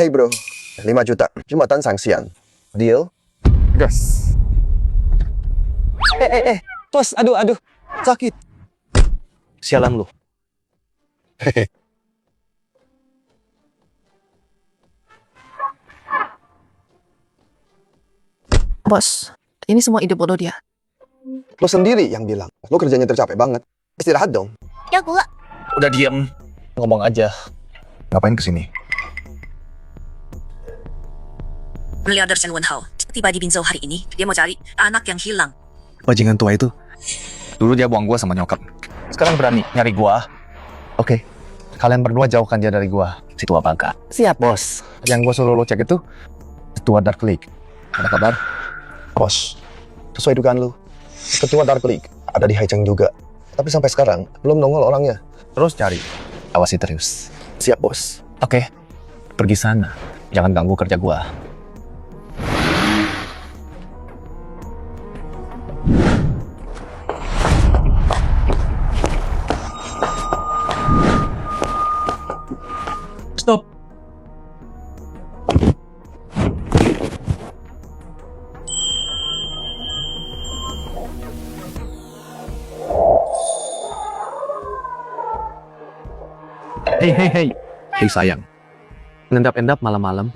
Hey bro, 5 juta. Jumatan sanksian. Deal? Gas. Bos, aduh. Sakit. Sialan lu. Bos, ini semua ide bodoh dia. Lo sendiri yang bilang. Lo kerjanya tercapek banget. Istirahat dong. Ya gua. Udah diem. Ngomong aja. Ngapain kesini? Miliarder Chen Wenhao tiba di Binzhou hari ini. Dia mau cari anak yang hilang. Bajingan tua itu. Dulu dia buang gua sama nyokap. Sekarang berani nyari gua. Oke. Kalian berdua jauhkan dia dari gua. Si tua bangka. Siap, bos. Yang gua suruh lo cek itu Ketua Dark League. Ada kabar? Bos, sesuai dugaan lu. Ketua Dark League ada di Haicheng juga. Tapi sampai sekarang belum nongol orangnya. Terus cari. Awasi terus. Siap, bos. Oke. Pergi sana. Jangan ganggu kerja gua. Stop. Hei sayang. Ngendap-endap malam-malam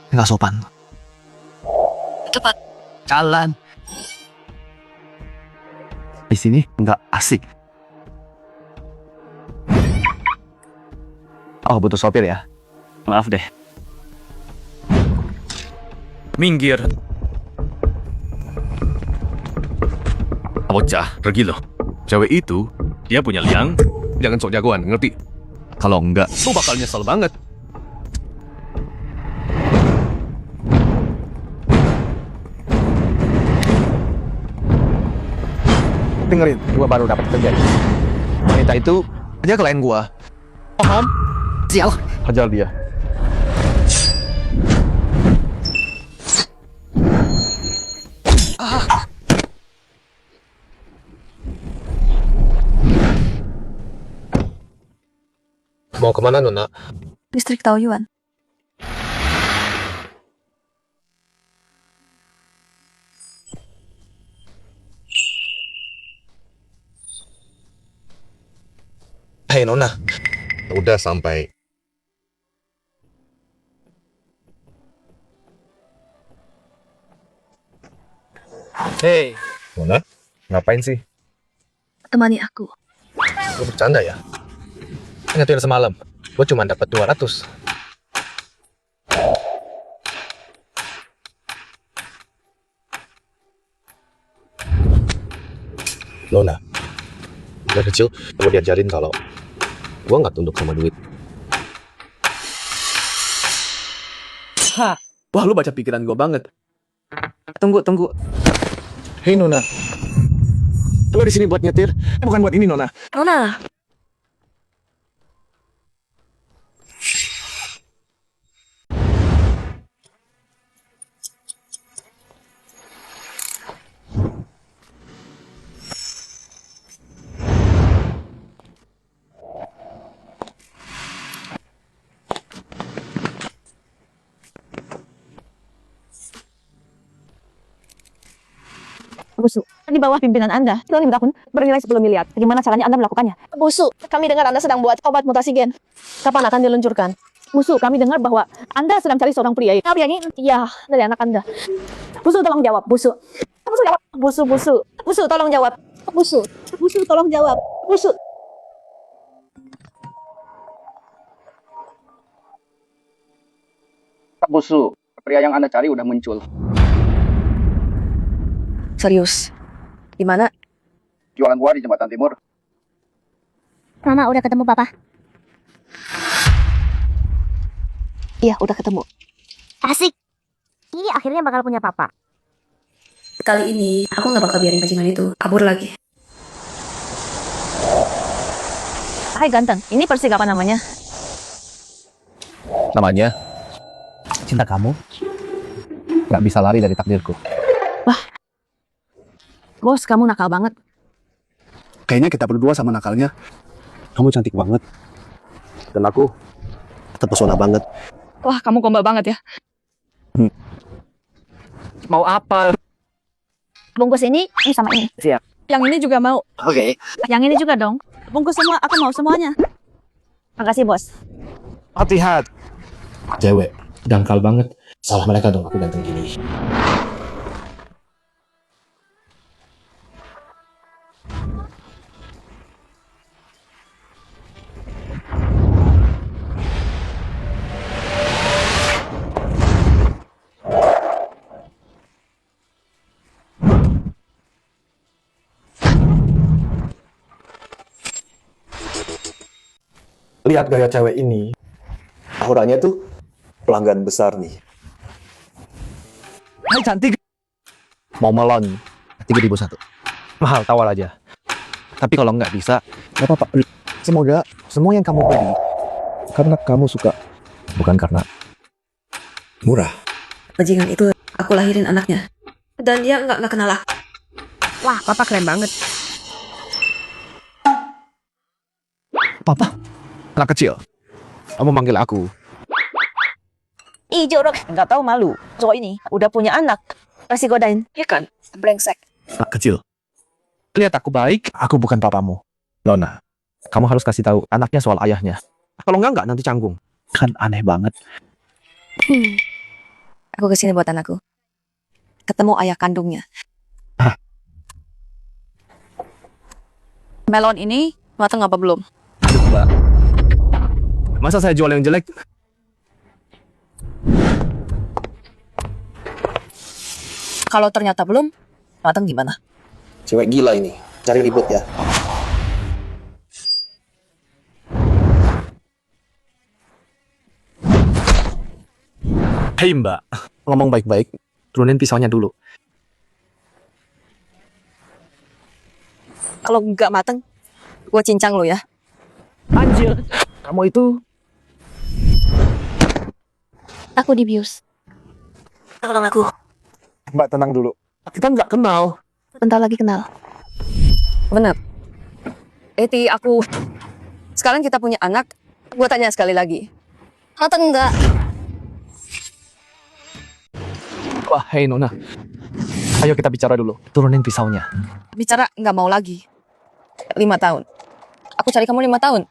nggak sopan. Cepat. Jalan. Di sini nggak asik. Oh, butuh sopir ya? Maaf deh. Minggir. Bocah, pergi loh. Cewek itu, dia punya liang. Jangan sok jagoan, ngerti? Kalau enggak, Lu bakal nyesel banget. dengerin, gua baru dapat kerja. Wanita itu aja klien gua. Paham? Sial. Hajar dia. Mau kemana, Nona? Distrik Taoyuan. Hei, Nona. Udah sampai. Hei, Nona? Ngapain sih? Temani aku. Lu bercanda ya? Ingat semalam, gue cuma dapat 200. Nona, dari kecil gue diajarin kalau gue nggak tunduk sama duit. wah lu baca pikiran gua banget. Tunggu. Hei Nona. Lu di sini buat nyetir, bukan buat ini Nona. Nona. Busu, di bawah pimpinan Anda, Loli tahun bernilai 10 miliar. Bagaimana caranya Anda melakukannya? Busu, kami dengar Anda sedang buat obat mutasi gen. Kapan akan diluncurkan? Busu, kami dengar bahwa Anda sedang cari seorang pria. Pria ini? Iya, dari anak Anda. Busu, tolong jawab. Busu. Busu, jawab. Busu. Busu, tolong jawab. Busu. Busu, tolong jawab. Busu. Pak Busu, pria yang Anda cari udah muncul. Serius? Di mana? Jualan buah di Jembatan Timur. Mama udah ketemu papa. Iya, udah ketemu. Asik. Ini akhirnya bakal punya papa. Kali ini aku nggak bakal biarin bajingan itu kabur lagi. Hai ganteng, ini Persik apa namanya? Namanya cinta kamu nggak bisa lari dari takdirku. Wah, bos kamu nakal banget. Kayaknya kita berdua sama nakalnya. Kamu cantik banget. Dan aku terpesona banget. Wah, kamu gombal banget ya. Mau apa? Bungkus ini sama ini. Siap. Yang ini juga mau. Oke. Yang ini juga dong. Bungkus semua, aku mau semuanya. Makasih, Bos. Hati-hati. Cewek, dangkal banget. Salah mereka dong aku ganteng gini. Lihat gaya cewek ini. Auranya tuh pelanggan besar nih. Hai cantik. Mau melon 3.001. Mahal, tawar aja. Tapi kalau nggak bisa, Gak apa-apa. Semoga semua yang kamu beli karena kamu suka, bukan karena murah. Bajingan itu aku lahirin anaknya. Dan dia nggak kenal aku. Wah, papa keren banget. Papa, anak kecil. Kamu manggil aku. Ih, jorok. Nggak tahu malu. Cowok ini udah punya anak. Masih godain. Ya kan? Brengsek. Anak kecil. Lihat aku baik, aku bukan papamu. Nona, kamu harus kasih tahu anaknya soal ayahnya. Kalau nggak nanti canggung. Kan aneh banget. Aku kesini buat anakku. Ketemu ayah kandungnya. Melon ini matang apa belum? Aduh, Mbak. Masa saya jual yang jelek? Kalau ternyata belum, matang gimana? Cewek gila ini, cari ribut ya. Hei Mbak, ngomong baik-baik, turunin pisaunya dulu. Kalau nggak mateng, gue cincang lo ya. Anjir, kamu itu Aku dibius. Tolong aku. Mbak tenang dulu. Kita nggak kenal. Bentar lagi kenal. Bener. Eti, aku... Sekarang kita punya anak. Gue tanya sekali lagi. Atau enggak? Wah, hei Nona. Ayo kita bicara dulu. Turunin pisaunya. Bicara nggak mau lagi. 5 tahun. Aku cari kamu 5 tahun.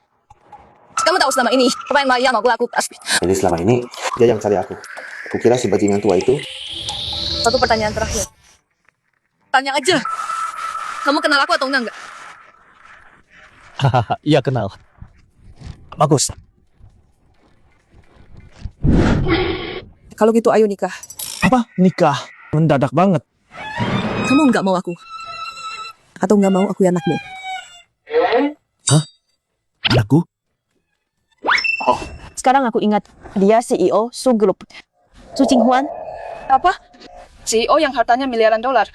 Kamu tahu selama ini apa yang Maya mau aku lakukan? Jadi selama ini dia yang cari aku. Aku kira si bajingan tua itu. Satu pertanyaan terakhir. Tanya aja. Kamu kenal aku atau enggak? Hahaha, iya kenal. Bagus. Kalau gitu ayo nikah. Apa? Nikah? Mendadak banget. Kamu nggak mau aku? Atau nggak mau aku ya anakmu? Anakku? Sekarang aku ingat, dia CEO Su Group. Su Jinghuan. Apa? CEO yang hartanya miliaran dolar.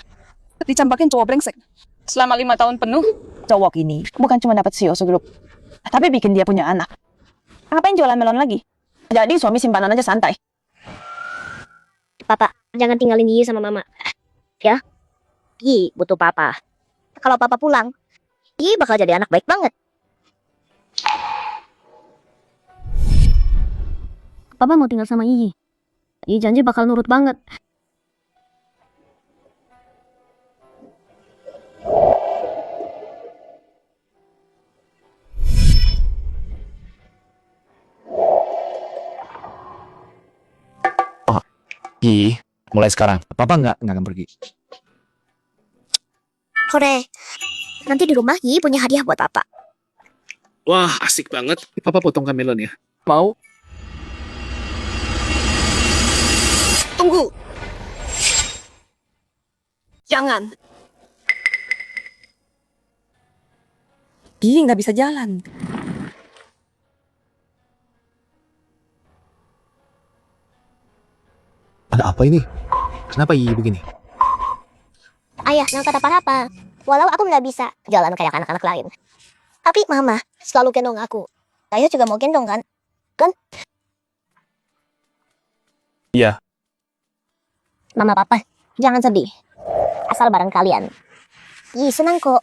Dicampakin cowok brengsek. Selama 5 tahun penuh, cowok ini bukan cuma dapat CEO Su Group, tapi bikin dia punya anak. Ngapain jualan melon lagi? Jadi suami simpanan aja santai. Papa, jangan tinggalin Yi sama Mama. Ya? Yi butuh Papa. Kalau Papa pulang, Yi bakal jadi anak baik banget. Papa mau tinggal sama Yi. Yi janji bakal nurut banget. Yi, mulai sekarang. Papa nggak akan pergi. Hore, nanti di rumah Yi punya hadiah buat Papa. Wah, asik banget. Papa potongkan melon ya. Mau? Tunggu. Jangan. Yi nggak bisa jalan. Ada apa ini? Kenapa Yi begini? Ayah, nggak kata apa-apa. Walau aku nggak bisa jalan kayak anak-anak lain. Tapi Mama selalu gendong aku. Ayah juga mau gendong kan? Kan? Iya. Mama Papa, jangan sedih. Asal bareng kalian. Yi senang kok.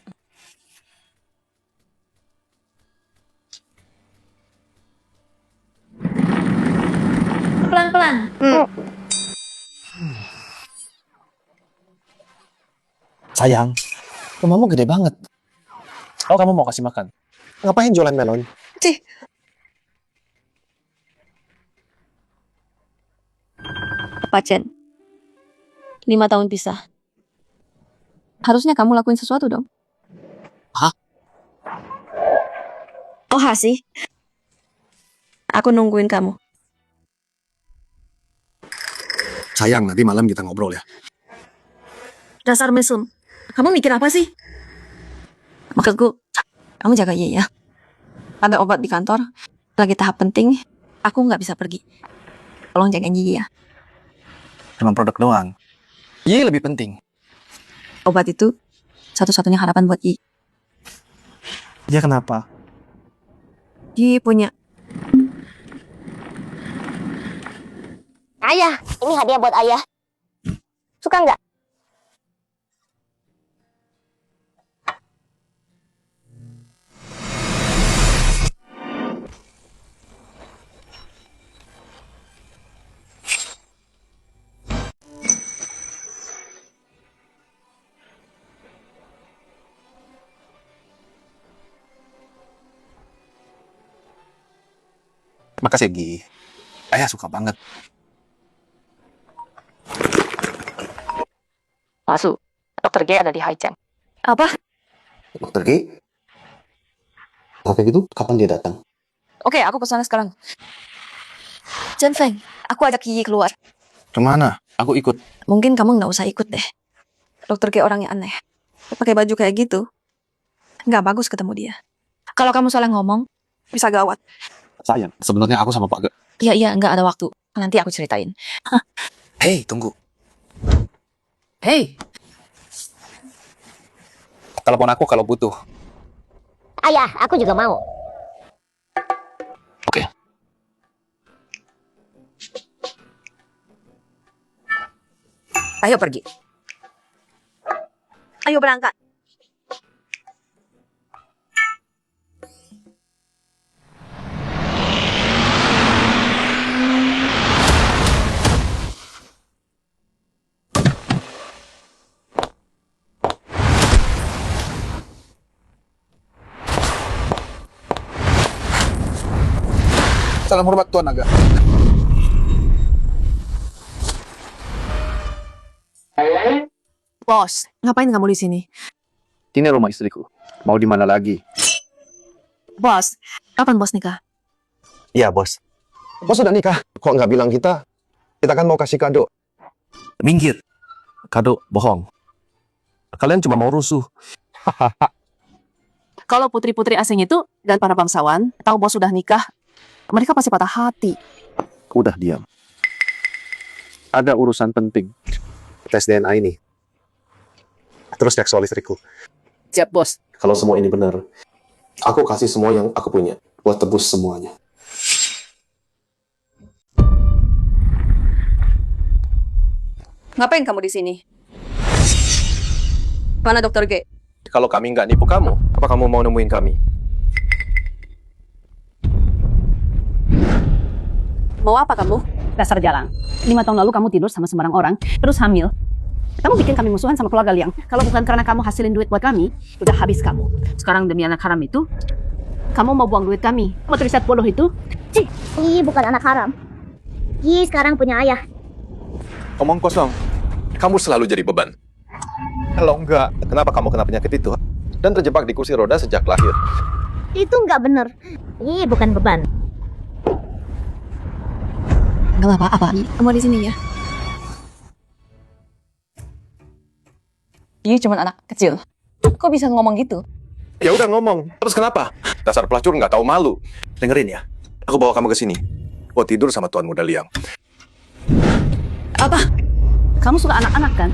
Yuan. Sayang, rumahmu gede banget. Oh, kamu mau kasih makan? Ngapain jualan melon? Apa, Chen? 5 tahun pisah. Harusnya kamu lakuin sesuatu dong. Oh, Hasi. Aku nungguin kamu. Sayang, nanti malam kita ngobrol ya. Dasar mesum. Kamu mikir apa sih? Maksudku, kamu jaga Ye ya. Ada obat di kantor. Lagi tahap penting. Aku nggak bisa pergi. Tolong jagain Ye ya. Cuma produk doang. Ye lebih penting. Obat itu satu-satunya harapan buat Ye. Dia kenapa? Ye punya. Ayah, ini hadiah buat ayah. Suka nggak? Makasih, Gi. Ayah suka banget. Masuk. Dokter G ada di Haicheng. Apa? Dokter G? Oke gitu, kapan dia datang? Oke, aku kesana sekarang. Chen Feng, aku ajak Ye keluar. Kemana? Aku ikut. Mungkin kamu nggak usah ikut deh. Dokter G orangnya aneh. Pakai baju kayak gitu. Nggak bagus ketemu dia. Kalau kamu salah ngomong, bisa gawat. Sayang, sebenarnya aku sama Pak Ge. Iya, nggak ada waktu. Nanti aku ceritain. Hei, tunggu. Hei, Telepon aku kalau butuh. Ayah, aku juga mau. Oke. Ayo pergi. Ayo berangkat. Salam hormat Tuan Naga. Bos, ngapain kamu di sini? Ini rumah istriku. Mau di mana lagi? Bos, kapan bos nikah? Iya, bos. Bos sudah nikah. Kok nggak bilang kita? Kita kan mau kasih kado. Minggir. Kado bohong. Kalian cuma mau rusuh. Kalau putri-putri asing itu dan para bangsawan tahu bos sudah nikah, mereka pasti patah hati. Udah diam. Ada urusan penting. Tes DNA ini. Terus cek soal istriku. Siap, bos. Kalau semua ini benar, aku kasih semua yang aku punya buat tebus semuanya. Ngapain kamu di sini? Mana dokter G? Kalau kami nggak nipu kamu, apa kamu mau nemuin kami? Mau apa kamu? Dasar jalang. 5 tahun lalu kamu tidur sama sembarang orang, terus hamil. Kamu bikin kami musuhan sama keluarga Liang. Kalau bukan karena kamu hasilin duit buat kami, udah habis kamu. Sekarang demi anak haram itu, kamu mau buang duit kami. Kamu riset bodoh itu? Yi bukan anak haram. Yi sekarang punya ayah. Omong kosong. Kamu selalu jadi beban. Kalau enggak, kenapa kamu kena penyakit itu? Dan terjebak di kursi roda sejak lahir. Itu nggak bener. Yi bukan beban. Nggak apa-apa. Kamu di sini ya. Yi cuma anak kecil. Kok bisa ngomong gitu? Ya udah ngomong. Terus kenapa? Dasar pelacur nggak tahu malu. Dengerin ya. Aku bawa kamu ke sini. Mau tidur sama Tuan Muda Liang. Apa? Kamu suka anak-anak kan?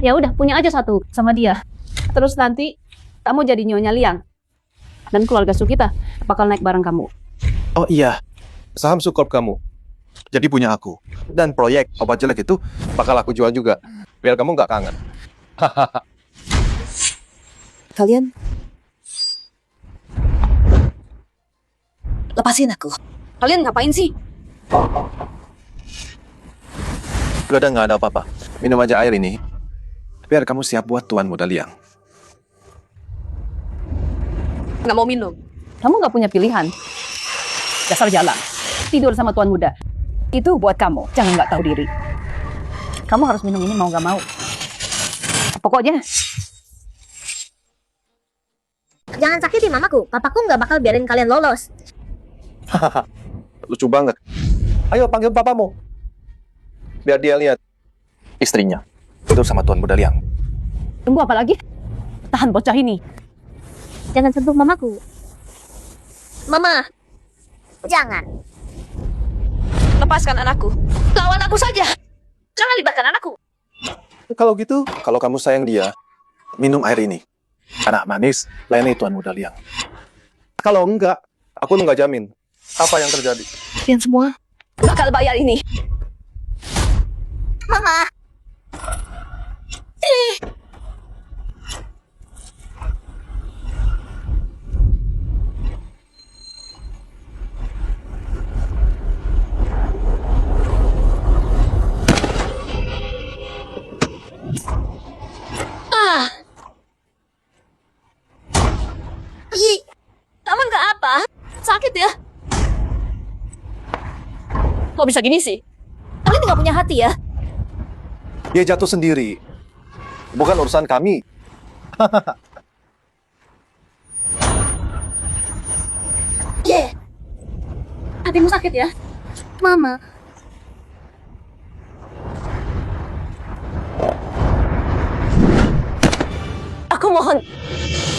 Ya udah, punya aja satu sama dia. Terus nanti kamu jadi nyonya Liang. Dan keluarga Su kita bakal naik bareng kamu. Oh iya. Saham Sukorp kamu. Jadi punya aku. Dan proyek obat jelek itu bakal aku jual juga. Biar kamu nggak kangen. Kalian lepasin aku. Kalian ngapain sih? Sudah nggak ada apa-apa. Minum aja air ini. Biar kamu siap buat Tuan Muda Liang. Nggak mau minum. Kamu nggak punya pilihan. Dasar jalan. Tidur sama tuan muda. Itu buat kamu. Jangan nggak tahu diri. Kamu harus minum ini mau nggak mau. Pokoknya. Jangan sakiti mamaku. Papaku nggak bakal biarin kalian lolos. Lucu banget. Ayo panggil papamu. Biar dia lihat istrinya tidur sama Tuan Muda Liang. Tunggu apa lagi? Tahan bocah ini. Jangan sentuh mamaku. Mama. Jangan. Lepaskan anakku. Lawan aku saja. Jangan libatkan anakku. Kalau gitu, kalau kamu sayang dia, minum air ini. Anak manis, layani Tuan Muda Liang. Kalau enggak, aku nggak jamin apa yang terjadi. Kalian semua bakal bayar ini. Mama. Kamu nggak apa? Sakit ya? Kok bisa gini sih? Kalian nggak punya hati ya? Dia jatuh sendiri. Bukan urusan kami. Hatimu sakit ya? Mama. Aku mohon,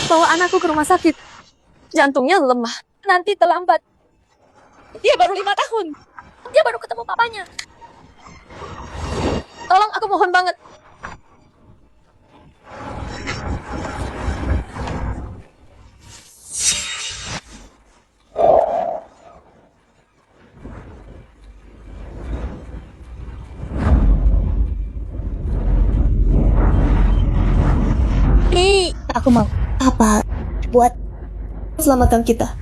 bawa anakku ke rumah sakit. Jantungnya lemah, nanti terlambat. Dia baru 5 tahun. Dia baru ketemu papanya. Tolong, aku mohon banget. Aku mau apa buat selamatkan kita.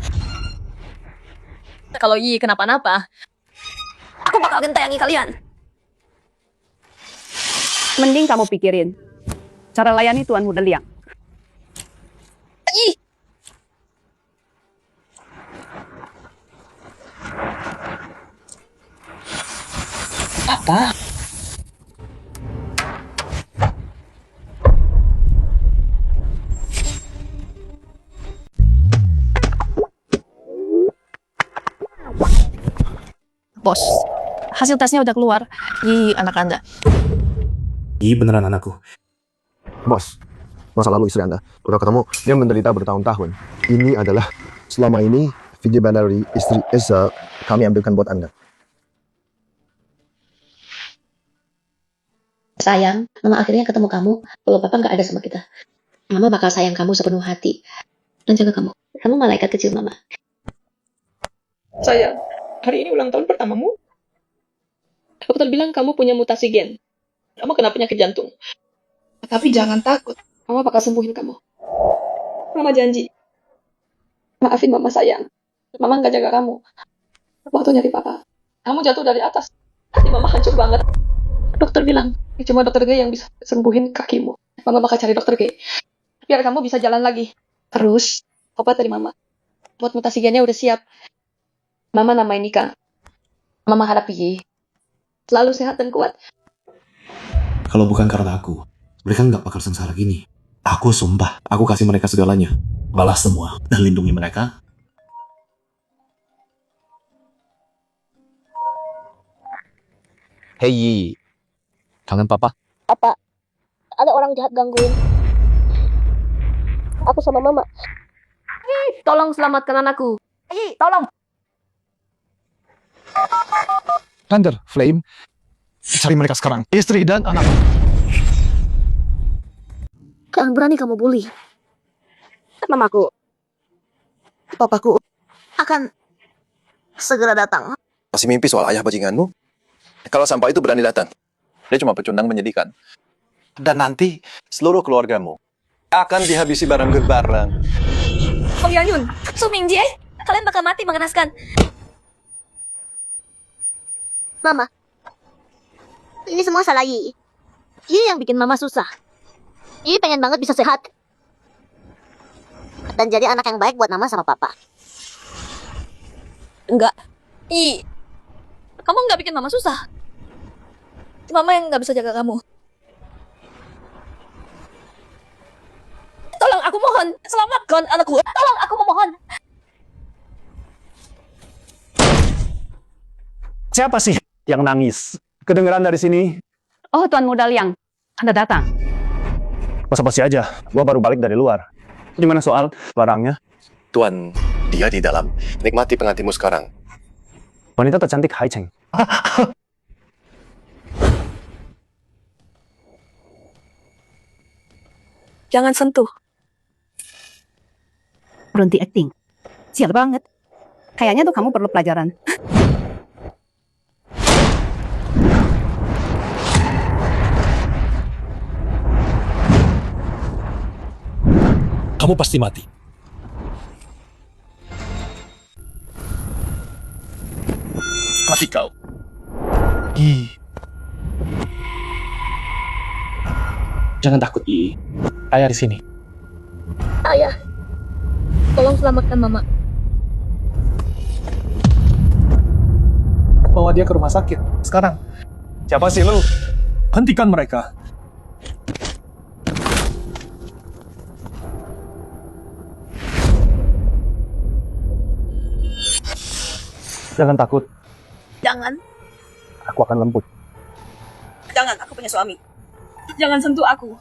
Kalau Yi kenapa-napa, aku bakal gentayangi kalian. Mending kamu pikirin cara layani Tuan Muda Liang. Yi! Apa? Bos, hasil tesnya udah keluar. Yi, anak Anda. Iya beneran anakku. Bos, masa lalu istri Anda udah ketemu, dia menderita bertahun-tahun. Ini adalah selama ini video dari istri Esa kami ambilkan buat Anda. Sayang, Mama akhirnya ketemu kamu. Kalau Papa nggak ada sama kita, Mama bakal sayang kamu sepenuh hati dan jaga kamu. Kamu malaikat kecil Mama. Sayang, hari ini ulang tahun pertamamu. Dokter bilang kamu punya mutasi gen. Kamu kena penyakit jantung. Tapi jangan takut. Mama bakal sembuhin kamu. Mama janji. Maafin Mama sayang. Mama nggak jaga kamu. Waktu nyari Papa. Kamu jatuh dari atas. Hati Mama hancur banget. Dokter bilang, cuma dokter G yang bisa sembuhin kakimu. Mama bakal cari dokter G. Biar kamu bisa jalan lagi. Terus, obat dari Mama. Buat mutasi gennya udah siap. Mama namain Nika. Mama harap Yi selalu sehat dan kuat. Kalau bukan karena aku, mereka nggak bakal sengsara gini. Aku sumpah, aku kasih mereka segalanya. Balas semua dan lindungi mereka. Hei Yi, kangen papa? Apa? Ada orang jahat gangguin aku sama Mama. Tolong selamatkan anakku. Tolong. Thunder, Flame, cari mereka sekarang. Istri dan anak. Jangan berani kamu bully. Mamaku, papaku akan segera datang. Masih mimpi soal ayah bajinganmu? Kalau sampah itu berani datang, dia cuma pecundang menyedihkan. Dan nanti seluruh keluargamu akan dihabisi barang-barang. Kong Yanyun, Su Mingjie, kalian bakal mati mengenaskan. Mama, Ini semua salah Yi. Yi yang bikin mama susah. Yi pengen banget bisa sehat. Dan jadi anak yang baik buat mama sama papa. Enggak. Kamu nggak bikin mama susah. Mama yang nggak bisa jaga kamu. Tolong, aku mohon. Selamatkan anakku. Tolong, aku memohon. Siapa sih yang nangis? Kedengeran dari sini? Oh, Tuan Muda Liang. Anda datang. Basa-basi aja. Gua baru balik dari luar. Gimana soal barangnya? Tuan, dia di dalam. Nikmati pengantinmu sekarang. Wanita tercantik Hai Cheng. Jangan sentuh. Berhenti acting. Sial banget. Kayaknya tuh kamu perlu pelajaran. Kamu pasti mati. Mati kau. Jangan takut, Yi. Ayah di sini. Ayah, tolong selamatkan mama. Bawa dia ke rumah sakit. Sekarang. Siapa sih lu? Hentikan mereka. Jangan takut. Jangan. Aku akan lembut. Jangan, aku punya suami. Jangan sentuh aku.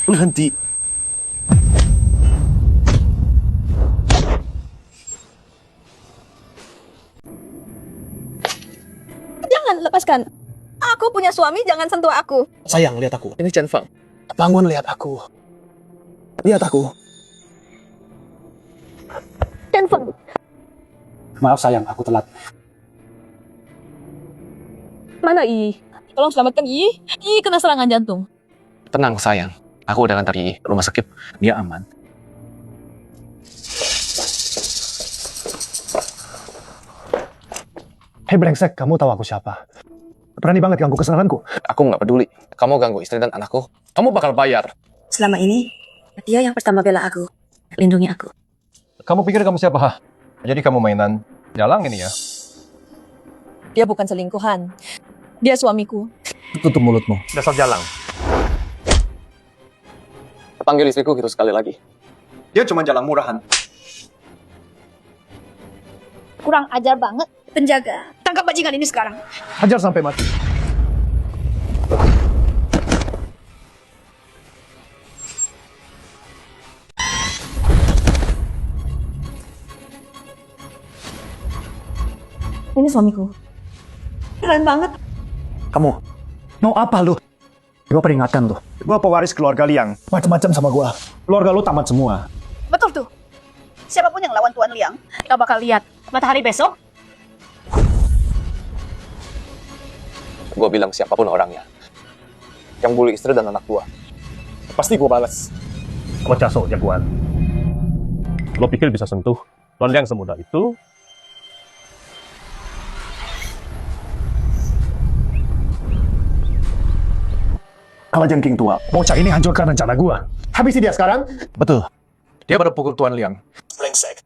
Berhenti. Jangan, lepaskan. Aku punya suami, jangan sentuh aku. Sayang, lihat aku. Ini Chen Fang. Bangun, lihat aku. Lihat aku. Chen Feng. Maaf sayang, aku telat. Mana Yi? Tolong selamatkan Yi. Yi kena serangan jantung. Tenang, sayang. Aku udah ngantar Yi rumah sakit. Dia aman. Hei brengsek, kamu tahu aku siapa? Berani banget ganggu kesenanganku. Aku nggak peduli. Kamu ganggu istri dan anakku, kamu bakal bayar. Selama ini, dia yang pertama bela aku. Lindungi aku. Kamu pikir kamu siapa? Hah? Jadi kamu mainan jalang ini ya? Dia bukan selingkuhan. Dia suamiku. Tutup mulutmu. Dasar jalang. Panggil istriku gitu sekali lagi. Dia cuma jalang murahan. Kurang ajar banget. Penjaga, tangkap bajingan ini sekarang. Hajar sampai mati. Ini suamiku. Keren banget. Kamu, mau apa lu? Gua peringatkan lu. Gua pewaris keluarga Liang. Macam-macam sama gua. Keluarga lu tamat semua. Betul tuh. Siapapun yang lawan Tuan Liang, kita bakal lihat matahari besok. Gue bilang siapapun orangnya yang bully istri dan anak gue, pasti gue balas. Gua caso jagoan. Lo pikir bisa sentuh Tuan Liang semudah itu? Kalau jengking tua, bocah ini hancurkan rencana gua. Habisi dia sekarang. Betul. Dia pada pukul Tuan Liang. Brengsek.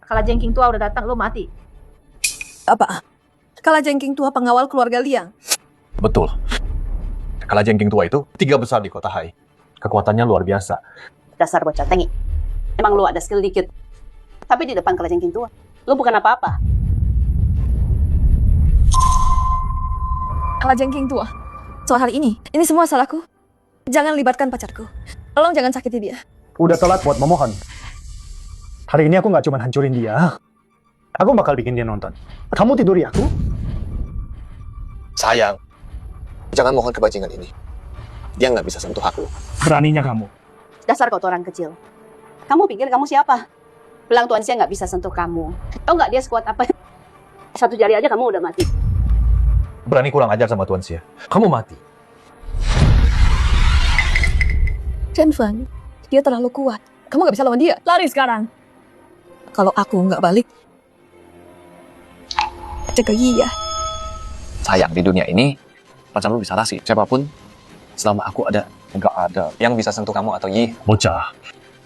Kalau jengking tua udah datang, lo mati. Apa? Kala jengking tua pengawal keluarga Liang. Betul. Kala jengking tua itu 3 besar di kota Hai. Kekuatannya luar biasa. Dasar bocah tengi. Emang lo ada skill dikit. Tapi di depan kalau jengking tua, lo bukan apa-apa. Kala jengking tua. Soal hari ini semua salahku. Jangan libatkan pacarku. Tolong jangan sakiti dia. Udah telat buat memohon. Hari ini aku nggak cuma hancurin dia. Aku bakal bikin dia nonton. Kamu tiduri aku? Sayang, jangan mohon kebajingan ini. Dia nggak bisa sentuh aku. Beraninya kamu. Dasar kotoran kecil. Kamu pikir kamu siapa? Bilang Tuan Xia nggak bisa sentuh kamu. Tahu nggak dia sekuat apa? 1 jari aja kamu udah mati. Berani kurang ajar sama Tuan Xia. Kamu mati. Chen Feng, dia terlalu kuat. Kamu nggak bisa lawan dia. Lari sekarang. Kalau aku nggak balik, jaga Yi ya. Sayang, di dunia ini macam lu bisa kasih siapapun selama aku ada. Nggak ada yang bisa sentuh kamu atau Yi. Bocah,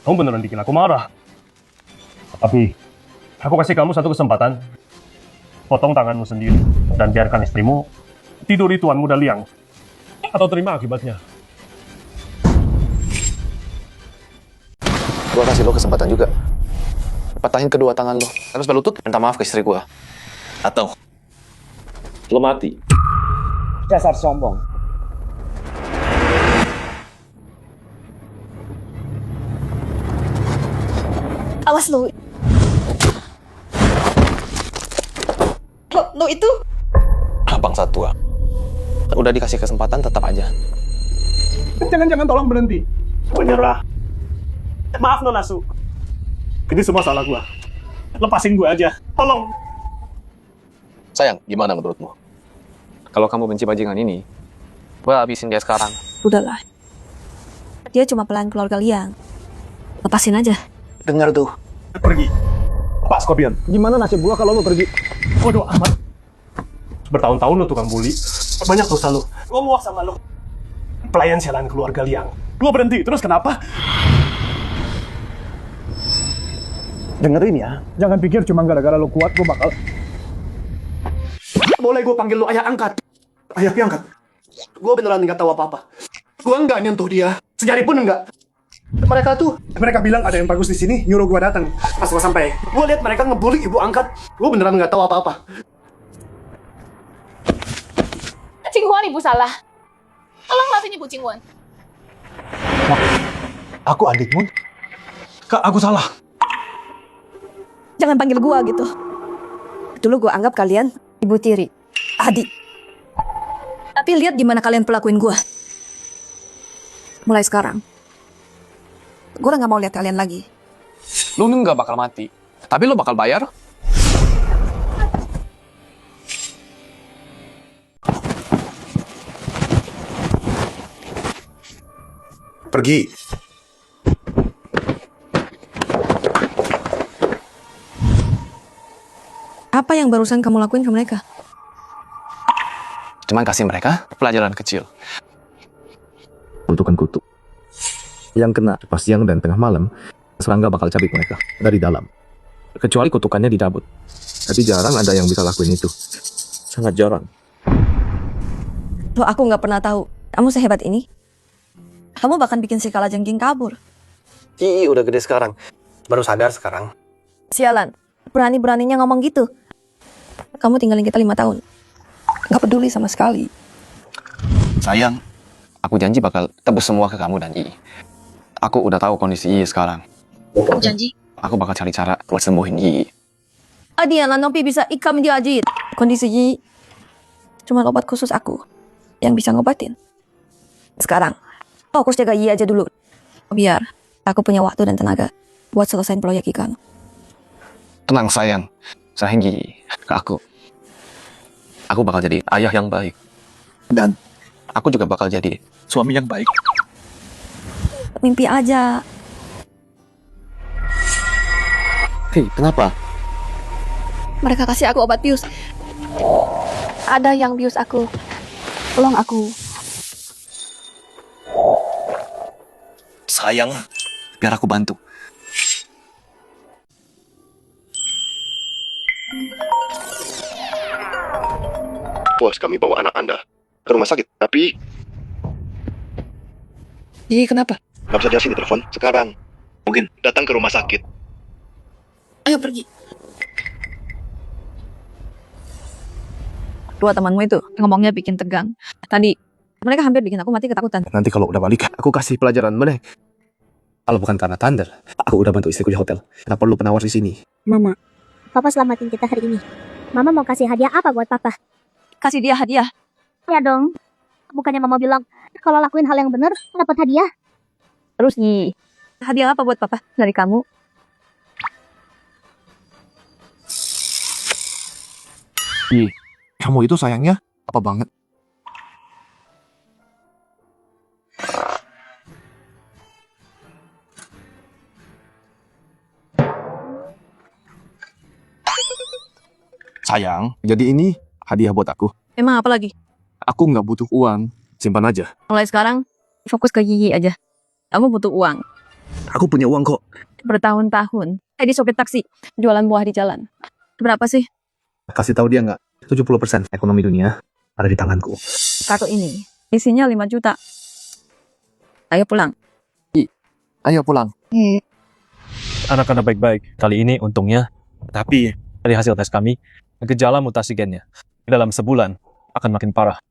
kamu beneran bikin aku marah. Tapi, aku kasih kamu satu kesempatan. Potong tanganmu sendiri dan biarkan istrimu tiduri Tuan Muda Liang. Atau terima akibatnya. Gua kasih lo kesempatan juga. Patahin kedua tangan lo. Terus berlutut, minta maaf ke istri gua. Atau lo mati. Dasar sombong. Awas lo. Lo itu? Bangsa tua. Udah dikasih kesempatan, tetap aja. Jangan tolong berhenti. Menyerah. Maaf Nona Su. Ini semua salah gua. Lepasin gue aja. Tolong. Sayang, gimana menurutmu? Kalau kamu benci bajingan ini, gua habisin dia sekarang. Udahlah. Dia cuma pelayan keluarga Liang. Lepasin aja. Dengar tuh. Pergi. Pak Scorpion, gimana nasib gua kalau lu pergi? Waduh amat. Bertahun-tahun lu tukang bully. Banyak dosa lu. Gua muak sama lu. Pelayan sialan keluarga Liang. Gua berhenti, terus kenapa? Dengerin ya. Jangan pikir cuma gara-gara lu kuat gua bakal... Boleh gua panggil lu ayah angkat. Ayah angkat. Gua beneran nggak tahu apa-apa. Gua nggak nyentuh dia. Sejari pun enggak. Mereka bilang ada yang bagus di sini, nyuruh gua datang. Pas gua sampai, gua lihat mereka ngebully ibu angkat. Gua beneran nggak tahu apa-apa. Cinghuan, ibu salah. Tolong maafin ibu Cinghuan. Aku adikmu? Kak, aku salah. Jangan panggil gua gitu. Dulu gua anggap kalian ibu tiri, adik. Tapi lihat gimana kalian pelakuin gua. Mulai sekarang, gua udah gak mau lihat kalian lagi. Lu nggak bakal mati, tapi lu bakal bayar. Pergi. Apa yang barusan kamu lakuin ke mereka? Cuman kasih mereka pelajaran kecil. Kutukan kutu. Yang kena pas siang dan tengah malam, serangga bakal cabik mereka dari dalam. Kecuali kutukannya dicabut. Tapi jarang ada yang bisa lakuin itu. Sangat jarang. Loh, aku nggak pernah tahu kamu sehebat ini. Kamu bahkan bikin si Kalajengking kabur. Udah gede sekarang. Baru sadar sekarang. Sialan, berani-beraninya ngomong gitu. Kamu tinggalin kita 5 tahun. Gak peduli sama sekali. Sayang, aku janji bakal tebus semua ke kamu dan Yi. Aku udah tahu kondisi Yi sekarang. Kamu janji? Aku bakal cari cara buat sembuhin Yi. Adiana Nopi bisa ikam dia ajit. Kondisi Yi cuma obat khusus aku yang bisa ngobatin. Sekarang, fokus jaga Yi aja dulu. Biar aku punya waktu dan tenaga buat selesain proyek ikan. Tenang sayang, serahin Yi ke aku. Aku bakal jadi ayah yang baik. Dan aku juga bakal jadi suami yang baik. Mimpi aja. Hei, kenapa? Mereka kasih aku obat bius. Ada yang bius aku. Tolong aku. Sayang, biar aku bantu. Bos, kami bawa anak Anda ke rumah sakit, tapi... Iya, kenapa? Nggak bisa jelasin di telepon sekarang. Mungkin datang ke rumah sakit. Ayo pergi. Dua temanmu itu ngomongnya bikin tegang. Tadi mereka hampir bikin aku mati ketakutan. Nanti kalau udah balik, aku kasih pelajaran mereka. Kalau bukan karena Thunder, aku udah bantu istriku di hotel. Kenapa perlu penawar di sini? Mama, Papa selamatin kita hari ini. Mama mau kasih hadiah apa buat Papa? Kasih dia hadiah. Ya dong. Bukannya Mama bilang, kalau lakuin hal yang benar, dapat hadiah. Terus Yi, hadiah apa buat Papa dari kamu? Yi, kamu itu sayangnya apa banget? Sayang, jadi ini hadiah buat aku. Emang apa lagi? Aku nggak butuh uang, simpan aja. Mulai sekarang, fokus ke Gigi aja. Kamu butuh uang. Aku punya uang kok. Bertahun-tahun. Di sopir taksi. Jualan buah di jalan. Berapa sih? Kasih tahu dia nggak? 70% ekonomi dunia ada di tanganku. Kartu ini. Isinya 5 juta. Ayo pulang. Ayo pulang. Anak-anak baik-baik. Kali ini untungnya. Tapi dari hasil tes kami, gejala mutasi gennya dalam sebulan akan makin parah.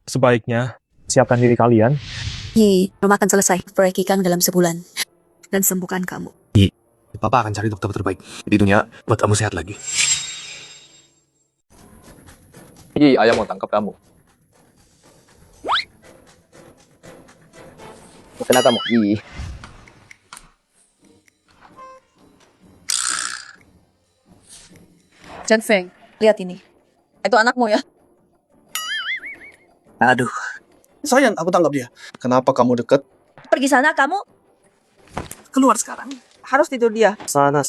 Sebaiknya siapkan diri kalian. Rumah akan selesai proyek Kang dalam sebulan. Dan sembuhkan kamu. Papa akan cari dokter terbaik di dunia buat kamu sehat lagi. Ayah mau tangkap kamu. Kena kamu. Chen Feng, lihat ini. Itu anakmu ya? Aduh. Sayang, aku tangkap dia. Kenapa kamu deket? Pergi sana kamu. Keluar sekarang. Harus tidur dia. Sana.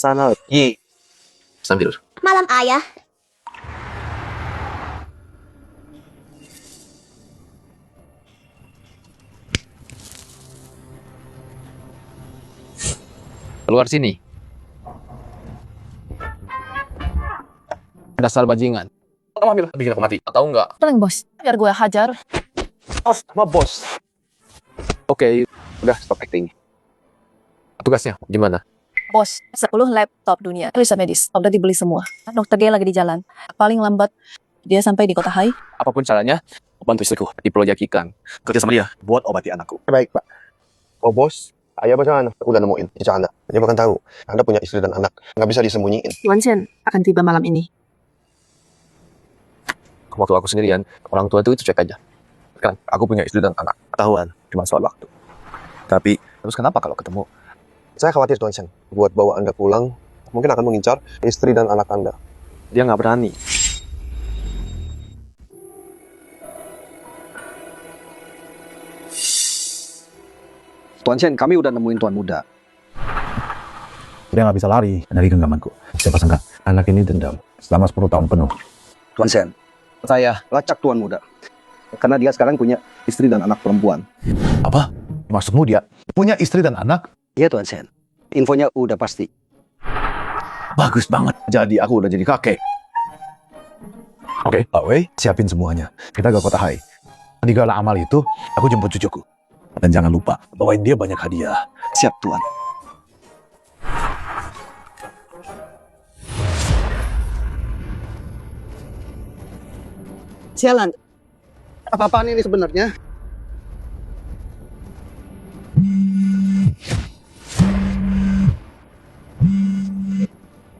Sambil. Malam ayah. Keluar sini. Dasar bajingan. Kamu ambil, bikin aku mati. Tahu nggak? Tenang bos, biar gue hajar. Bos, sama bos. Oke, udah stop acting. Tugasnya gimana? Bos, 10 laptop dunia. Periksa medis, udah dibeli semua. Dokter dia lagi di jalan. Paling lambat, dia sampai di kota Hai. Apapun caranya, bantu istriku di proyek ikan. Kerja sama dia buat obati anakku. Baik, Pak. Oh, bos. Ayah bagaimana? Aku udah nemuin. Cica Anda. Dia bahkan tahu. Anda punya istri dan anak. Nggak bisa disembunyiin. Tuan Chen akan tiba malam ini. Waktu aku sendirian, orang tua itu cek aja. Kan, aku punya istri dan anak. Ketahuan, cuma soal waktu. Tapi, terus kenapa kalau ketemu? Saya khawatir, Tuan Chen. Buat bawa Anda pulang, mungkin akan mengincar istri dan anak Anda. Dia nggak berani. Tuan Chen, kami udah nemuin Tuan Muda. Dia nggak bisa lari dari genggamanku. Siapa sangka, anak ini dendam selama 10 tahun penuh. Tuan Chen, saya lacak Tuan Muda. Karena dia sekarang punya istri dan anak perempuan. Apa? Maksudmu dia punya istri dan anak? Iya Tuan Chen, infonya udah pasti. Bagus banget. Jadi aku udah jadi kakek. Oke, Pak Wei, siapin semuanya. Kita ke kota Hai. Di gala amal itu, aku jemput cucuku. Dan jangan lupa, bawain dia banyak hadiah. Siap, Tuan. Sialan. Apa-apaan ini sebenarnya?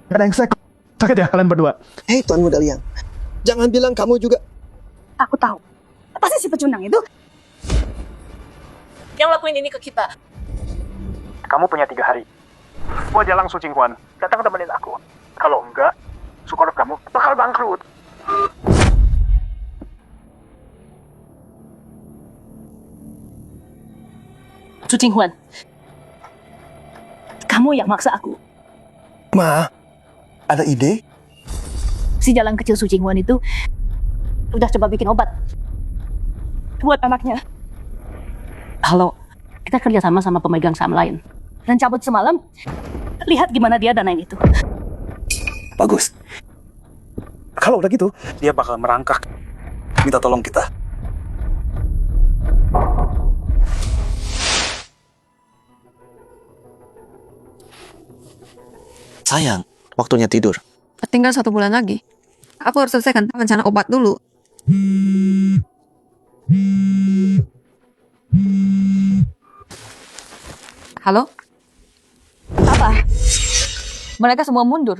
Brengsek. Sakit ya kalian berdua? Hei Tuan Muda Liang, jangan bilang kamu juga. Aku tahu. Pasti si pecundang itu yang lakuin ini ke kita. Kamu punya 3 hari. Buat jalan Su Qinghuan, datang temenin aku. Kalau enggak, sekolah kamu bakal bangkrut. Su Qinghuan. Kamu yang maksa aku. Ma, ada ide? Si jalan kecil Su Qinghuan itu udah coba bikin obat buat anaknya. Kalau kita kerja sama pemegang saham lain dan cabut semalam, lihat gimana dia danain itu. Bagus. Kalau udah gitu, dia bakal merangkak minta tolong kita. Sayang, waktunya tidur. Tinggal 1 bulan lagi. Aku harus selesaikan rencana obat dulu. Halo? Apa? Mereka semua mundur.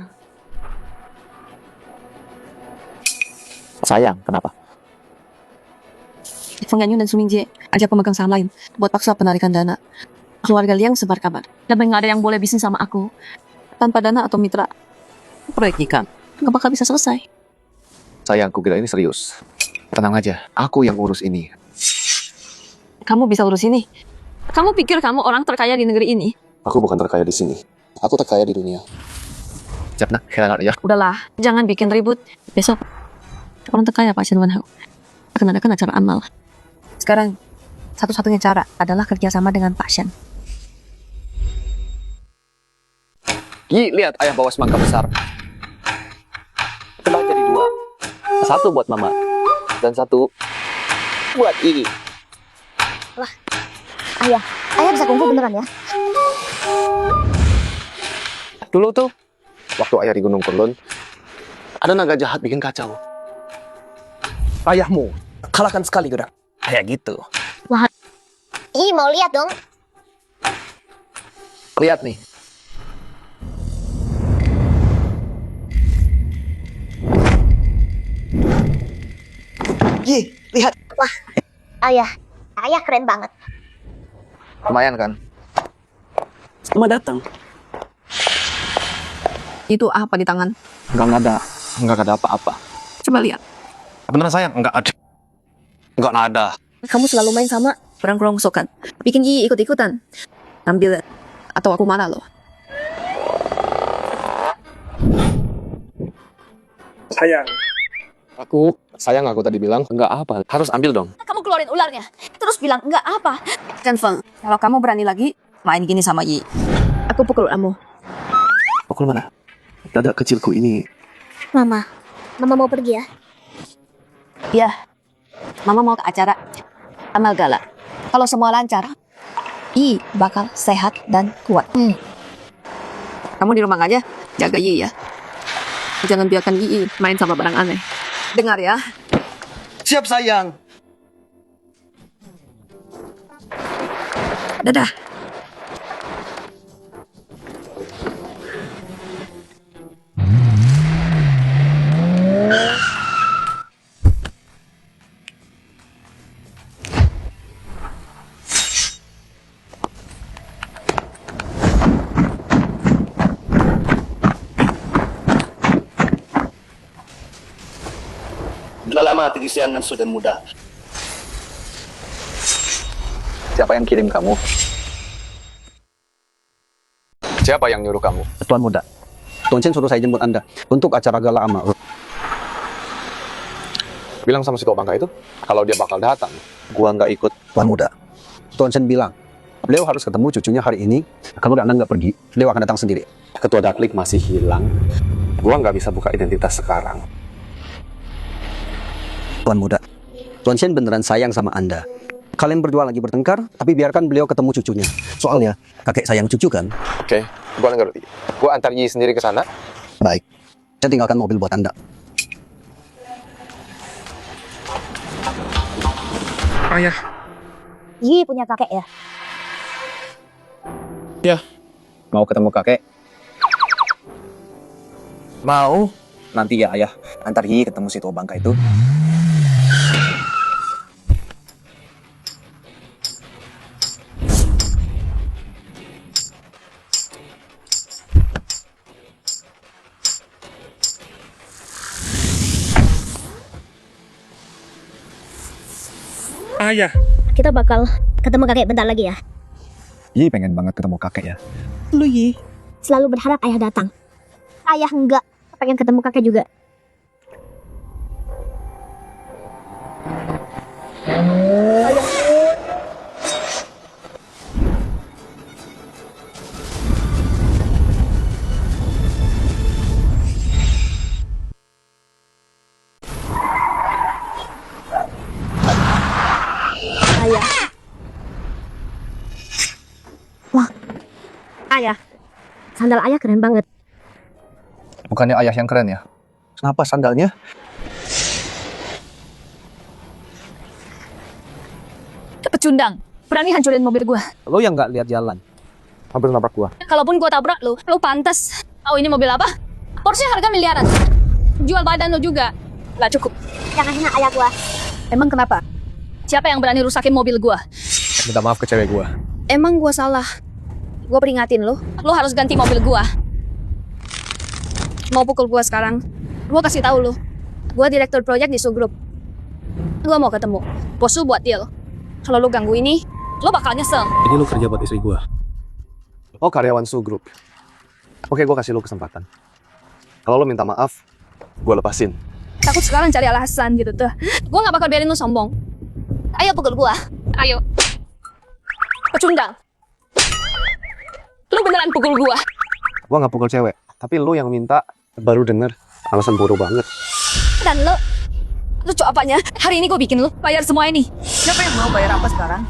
Sayang, kenapa? Feng Yanyu dan Su Mingjie ajak pemegang saham lain buat paksa penarikan dana. Keluarga Liang sebar kabar. Dan nggak ada yang boleh bisnis sama aku tanpa dana atau mitra. Proyek ikan nggak bakal bisa selesai. Sayang, aku kira ini serius. Tenang aja, aku yang urus ini. Kamu bisa urus ini? Kamu pikir kamu orang terkaya di negeri ini? Aku bukan terkaya di sini. Aku terkaya di dunia. Siap nak, kailangan ya. Udahlah, jangan bikin ribut. Besok orang terkaya Pak Shenwan Hao akan adakan acara amal. Sekarang satu-satunya cara adalah kerjasama dengan Pak Shen. Gi, lihat ayah bawa semangka besar. Telah jadi 2. 1 buat mama dan 1 buat Ii. Wah, ayah bisa kungfu beneran ya? Dulu tuh, waktu ayah di Gunung Kurlun, ada naga jahat bikin kacau. Ayahmu kalahkan sekali gerak. Kayak gitu. Wah, Ih mau lihat dong. Lihat nih. Ih, lihat. Wah, ayah keren banget. Lumayan kan? Cuma datang. Itu apa di tangan? Enggak ada apa-apa. Coba lihat. Beneran sayang? Enggak ada. Kamu selalu main sama orang kerongsokan. Bikin Yi ikut-ikutan. Ambil atau aku marah loh. Sayang aku tadi bilang enggak apa. Harus ambil dong. Kamu keluarin ularnya. Terus bilang enggak apa. Chen Feng, kalau kamu berani lagi main gini sama Yi, aku pukul kamu. Pukul mana? Dada kecilku ini. Mama mau pergi ya? Iya. Mama mau ke acara amal gala. Kalau semua lancar, Yi bakal sehat dan kuat. Kamu di rumah aja, jaga Yi ya. Jangan biarkan Yi main sama barang aneh. Dengar ya. Siap sayang. Dadah. Sudah lama hati kesian dan sudah muda. Siapa yang kirim kamu? Siapa yang nyuruh kamu? Tuan muda. Tuan Chen suruh saya jemput Anda untuk acara gala amal. Bilang sama si tua bangka itu kalau dia bakal datang. Gua nggak ikut. Tuan muda. Tuan Chen bilang beliau harus ketemu cucunya hari ini. Kalau Anda nggak pergi, beliau akan datang sendiri. Ketua Daklik masih hilang. Gua nggak bisa buka identitas sekarang. Tuan muda, Tuan Chen beneran sayang sama Anda. Kalian berdua lagi bertengkar, tapi biarkan beliau ketemu cucunya. Soalnya, kakek sayang cucu kan? Oke, gua ngerti. Gua antar Yi sendiri ke sana. Baik, saya tinggalkan mobil buat Anda. Ayah. Yi punya kakek ya? Ya. Mau ketemu kakek? Mau? Nanti ya ayah, antar Yi ketemu si tua bangka itu. Ayah. Kita bakal ketemu kakek bentar lagi ya. Yi pengen banget ketemu kakek ya. Lu Yi selalu berharap ayah datang. Ayah enggak pengen ketemu kakek juga. Ayah. Wah, ayah. Sandal ayah keren banget. Bukannya ayah yang keren ya? Kenapa sandalnya? Pecundang. Berani hancurin mobil gua. Lo yang nggak lihat jalan. Hampir nabrak gua. Kalaupun gua tabrak lu pantas. Tahu ini mobil apa? Porsche harga miliaran. Jual badan lu juga. Lah cukup. Jangan hina ayah gua. Emang kenapa? Siapa yang berani rusakin mobil gua? Minta maaf ke cewek gua. Emang gua salah. Gua peringatin lu. Lu harus ganti mobil gua. Mau pukul gua sekarang? Gua kasih tahu lu. Gua direktur proyek di Su Group. Gua mau ketemu. Bos lu buat deal. Kalau lu ganggu ini, lu bakal nyesel. Ini lu kerja buat istri gua. Oh, karyawan Su Group. Oke, gua kasih lu kesempatan. Kalau lo minta maaf, gue lepasin. Takut sekarang cari alasan gitu tuh. Gue gak bakal biarin lu sombong. Ayo pukul gua. Ayo. Pecundang. Lu beneran pukul gua. Gue gak pukul cewek, tapi lo yang minta. Baru denger, alasan bodoh banget. Dan lu lucu apanya? Hari ini gue bikin lu bayar semua ini. Siapa yang mau bayar apa sekarang?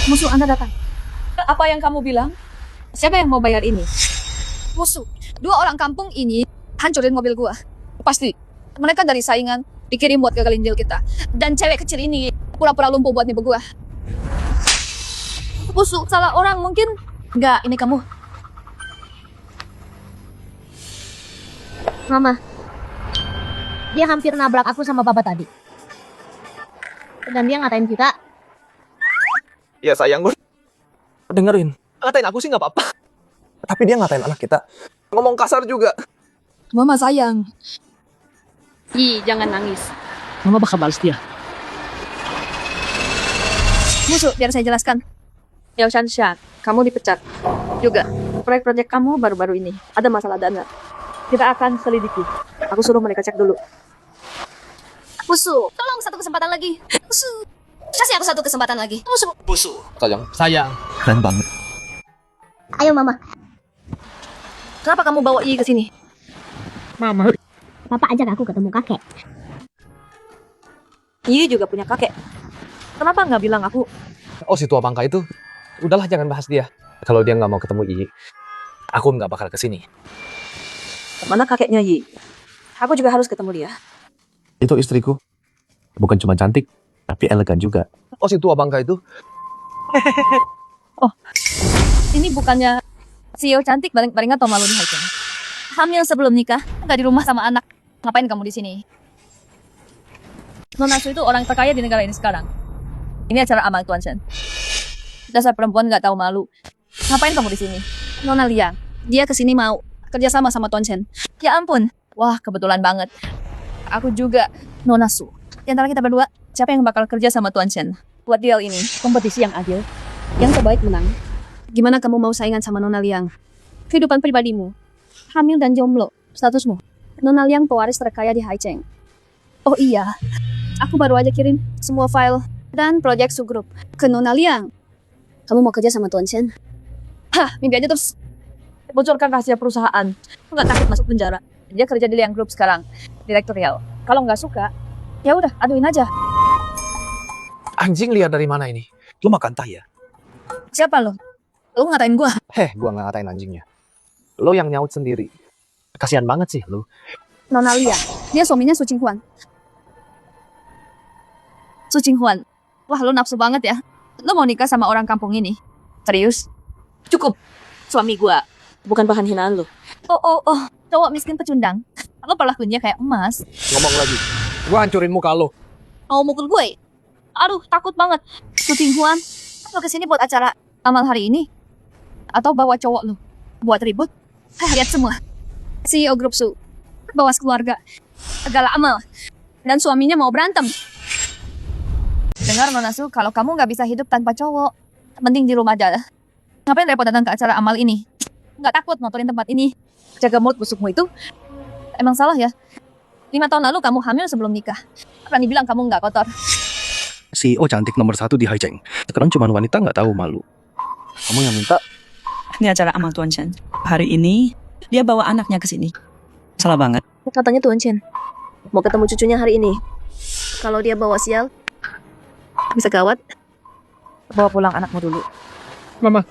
Musuh Anda datang. Apa yang kamu bilang? Siapa yang mau bayar ini? Musuh. 2 orang kampung ini hancurin mobil gua. Pasti. Mereka dari saingan dikirim buat gagalin deal kita. Dan cewek kecil ini pura-pura lumpuh buat nipu gua. Musuh. Salah orang mungkin. Enggak, ini kamu. Mama, dia hampir nabrak aku sama papa tadi. Dan dia ngatain kita. Ya sayang, gue dengerin. Ngatain aku sih nggak apa-apa. Tapi dia ngatain anak kita. Ngomong kasar juga. Mama sayang. Ih, jangan nangis. Mama bakal balas dia. Musuh, biar saya jelaskan. Yao Shanshan, kamu dipecat. Juga, proyek-proyek kamu baru-baru ini ada masalah dana. Kita akan selidiki. Aku suruh mereka cek dulu. Musuh, tolong satu kesempatan lagi. Musuh, kasih aku satu kesempatan lagi. Musuh. Sayang. Keren banget. Ayo mama, Kenapa kamu bawa Yi ke sini? Mama. papa ajak aku ketemu kakek. Yi juga punya kakek. Kenapa nggak bilang aku? Oh, si tua bangka itu. Udahlah, jangan bahas dia. Kalau dia nggak mau ketemu Yi, aku nggak bakal kesini. Mana kakeknya Yi? Aku juga harus ketemu dia. Itu istriku. Bukan cuma cantik, tapi elegan juga. Oh, si tua bangka itu. Oh, ini bukannya CEO cantik baring-baring atau malu nih Haikeng? Hamil sebelum nikah, nggak di rumah sama anak. Ngapain kamu di sini? Nona Su itu orang terkaya di negara ini sekarang. Ini acara amal Tuan Shen. Dasar perempuan nggak tahu malu. Ngapain kamu di sini? Nona Liang, dia kesini mau kerjasama sama Tuan Shen. Ya ampun, wah kebetulan banget. Aku juga Nona Su. Di antara kita berdua, siapa yang bakal kerja sama Tuan Shen buat deal ini? Kompetisi yang adil. Yang terbaik menang. Gimana kamu mau saingan sama Nona Liang? Kehidupan pribadimu, hamil dan jomblo, statusmu. Nona Liang pewaris terkaya di Haicheng. Oh iya, aku baru aja kirim semua file dan proyek subgroup ke Nona Liang. Kamu mau kerja sama Tuan Shen? Hah, mimpi aja terus. Bocorkan rahasia perusahaan. Aku nggak takut masuk penjara. Dia kerja di Liang Group sekarang, direktorial. Kalau nggak suka, ya udah, aduin aja. Anjing lihat dari mana ini? Lu makan tai ya? Siapa lo? Lo ngatain gua? Gua nggak ngatain anjingnya. Lo yang nyaut sendiri. Kasihan banget sih lu. Nona Liang, dia suaminya Su Qinghuan. Su Qinghuan, wah lo nafsu banget ya. Lo mau nikah sama orang kampung ini? Serius? Cukup. Suami gua bukan bahan hinaan lo. Oh, cowok miskin pecundang. Lo perlakuannya kayak emas. Ngomong lagi. Gua hancurin muka lo. Mau mukul gue? Aduh, takut banget. Su Qinghuan, lo kesini buat acara amal hari ini? Atau bawa cowok lo buat ribut? Lihat semua. CEO grup Su bawa keluarga segala amal dan suaminya mau berantem. Dengar Nona Su, kalau kamu nggak bisa hidup tanpa cowok, mending di rumah aja. Ngapain repot datang ke acara amal ini? Nggak takut motorin tempat ini? Jaga mulut busukmu itu. Emang salah ya? 5 tahun lalu kamu hamil sebelum nikah. Berani bilang kamu nggak kotor. CEO cantik nomor 1 di Haicheng. Sekarang cuma wanita nggak tahu malu. Kamu yang minta? Ini acara amal Tuan Shen. Hari ini dia bawa anaknya ke sini. Salah banget. Katanya Tuan Shen mau ketemu cucunya hari ini. Kalau dia bawa sial, bisa gawat. Bawa pulang anakmu dulu. Mama.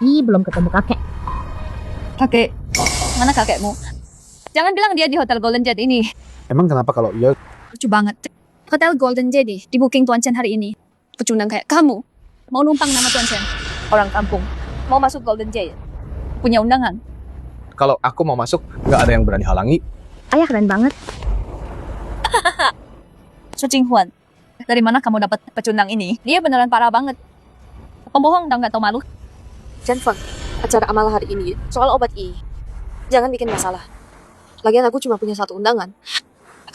Ih, belum ketemu kakek. Kakek, mana kakekmu? Jangan bilang dia di Hotel Golden Jet ini. Emang kenapa kalau iya? Lucu banget. Hotel Golden Jet di booking Tuan Shen hari ini. Pecundang kayak kamu mau numpang nama Tuan Shen. Orang kampung mau masuk Golden Jet. Punya undangan. Kalau aku mau masuk, nggak ada yang berani halangi. Ayah keren banget. Su Qinghuan, dari mana kamu dapat pecundang ini? Dia beneran parah banget. Pembohong dan nggak tahu malu. Chen Feng, acara amal hari ini soal obat I. Jangan bikin masalah. Lagian aku cuma punya 1 undangan.